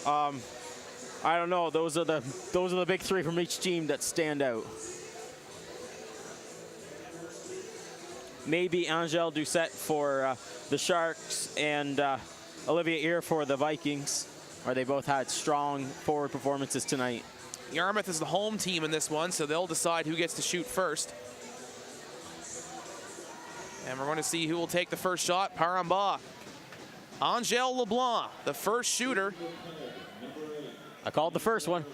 I don't know. Those are the big 3 from each team that stand out. Maybe Angèle Doucette for the Sharks and Olivia Ear for the Vikings, where they both had strong forward performances tonight. Yarmouth is the home team in this one, so they'll decide who gets to shoot first. And we're going to see who will take the first shot. Paramba. Angèle LeBlanc, the first shooter. I called the first one.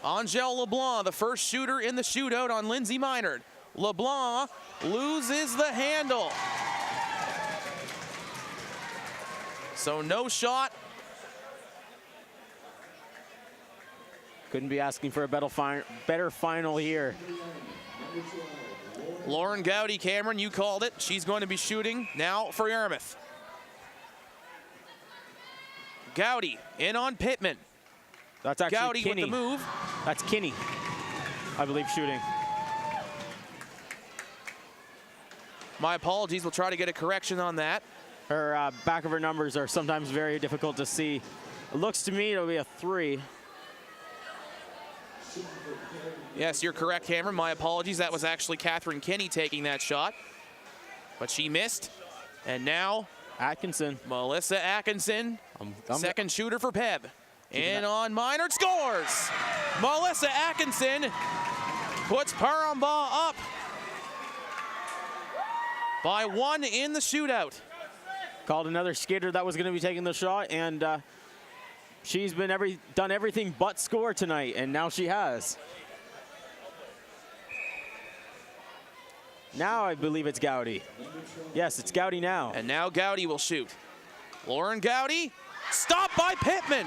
Angèle LeBlanc, the first shooter in the shootout on Lindsay Minard. LeBlanc loses the handle. So no shot. Couldn't be asking for a better final here. Lauren Gowdy, Cameron, you called it. She's going to be shooting now for Yarmouth. Gowdy in on Pittman. That's actually Gowdy Kinney. with the move. That's Kinney, I believe, shooting. My apologies. We'll try to get a correction on that. Her back of her numbers are sometimes very difficult to see. It looks to me it'll be a 3. Yes, you're correct, Cameron. My apologies. That was actually Catherine Kinney taking that shot. But she missed. And now Atkinson. Melissa Atkinson, second shooter for PEB. In on Minard, scores! Melissa Atkinson puts Paramba up by 1 in the shootout. Called another skater that was going to be taking the shot, and She's been done everything but score tonight, and now she has. Now I believe it's Gowdy. Yes, it's Gowdy now. And now Gowdy will shoot. Lauren Gowdy, stopped by Pittman.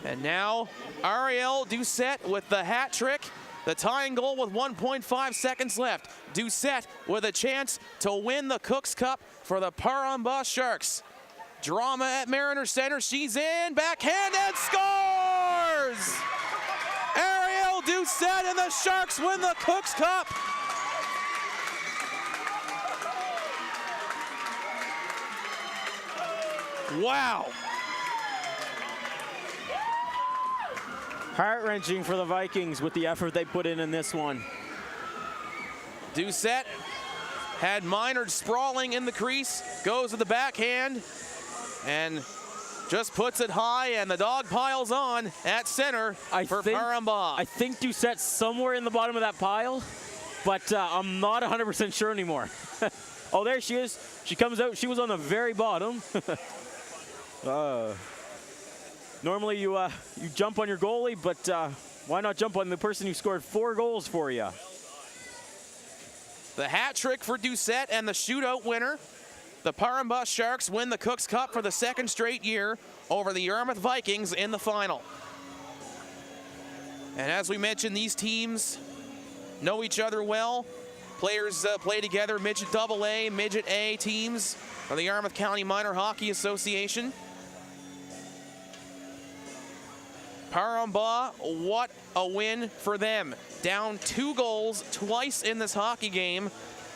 And now Ariel Doucette with the hat trick. The tying goal with 1.5 seconds left. Doucette with a chance to win the Cooks Cup for the Parambas Sharks. Drama at Mariner Center. She's in, backhand, and scores! Ariel Doucette and the Sharks win the Cooks Cup. Wow. Heart-wrenching for the Vikings with the effort they put in this one. Doucette had Minard sprawling in the crease, goes to the backhand, and just puts it high, and the dog piles on at center for Parambas. I think Doucette's somewhere in the bottom of that pile, but I'm not 100% sure anymore. Oh, there she is. She comes out. She was on the very bottom. Normally you jump on your goalie, but why not jump on the person who scored 4 goals for you? The hat trick for Doucette and the shootout winner. The Parambas Sharks win the Cooks Cup for the 2nd straight year over the Yarmouth Vikings in the final. And as we mentioned, these teams know each other well. Players play together, midget AA, midget A teams of the Yarmouth County Minor Hockey Association. Parambas, what a win for them. Down 2 goals twice in this hockey game,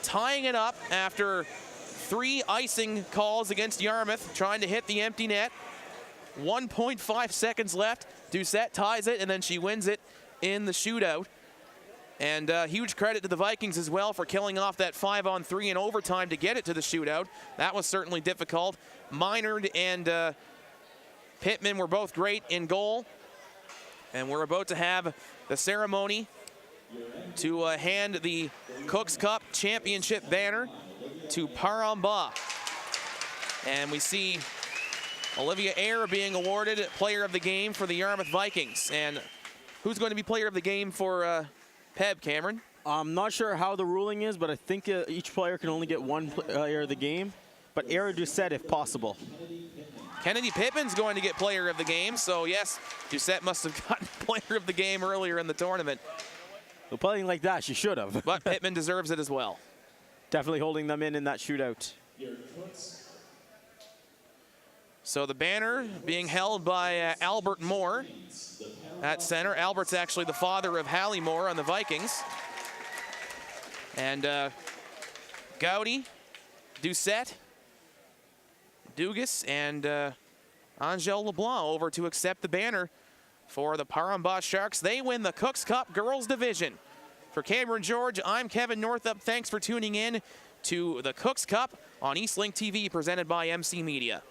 tying it up after 3 icing calls against Yarmouth, trying to hit the empty net. 1.5 seconds left. Doucette ties it, and then she wins it in the shootout. And huge credit to the Vikings as well for killing off that 5-on-3 in overtime to get it to the shootout. That was certainly difficult. Minard and Pittman were both great in goal. And we're about to have the ceremony to hand the Cooks Cup Championship banner to Parambas. And we see Olivia Eyre being awarded Player of the Game for the Yarmouth Vikings. And who's going to be Player of the Game for PEB, Cameron? I'm not sure how the ruling is, but I think each player can only get 1 Player of the Game. But Eyre Doucette if possible. Kennedy Pittman's going to get Player of the Game, so yes, Doucette must have gotten Player of the Game earlier in the tournament. Well, playing like that, she should have. But Pittman deserves it as well. Definitely holding them in that shootout. So the banner being held by Albert Moore at center. Albert's actually the father of Hallie Moore on the Vikings. And Gowdy, Doucette, Dugas, and Angel LeBlanc over to accept the banner for the Parambas Sharks. They win the Cooks Cup Girls Division. For Cameron George, I'm Kevin Northup. Thanks for tuning in to the Cooks Cup on Eastlink TV, presented by MC Media.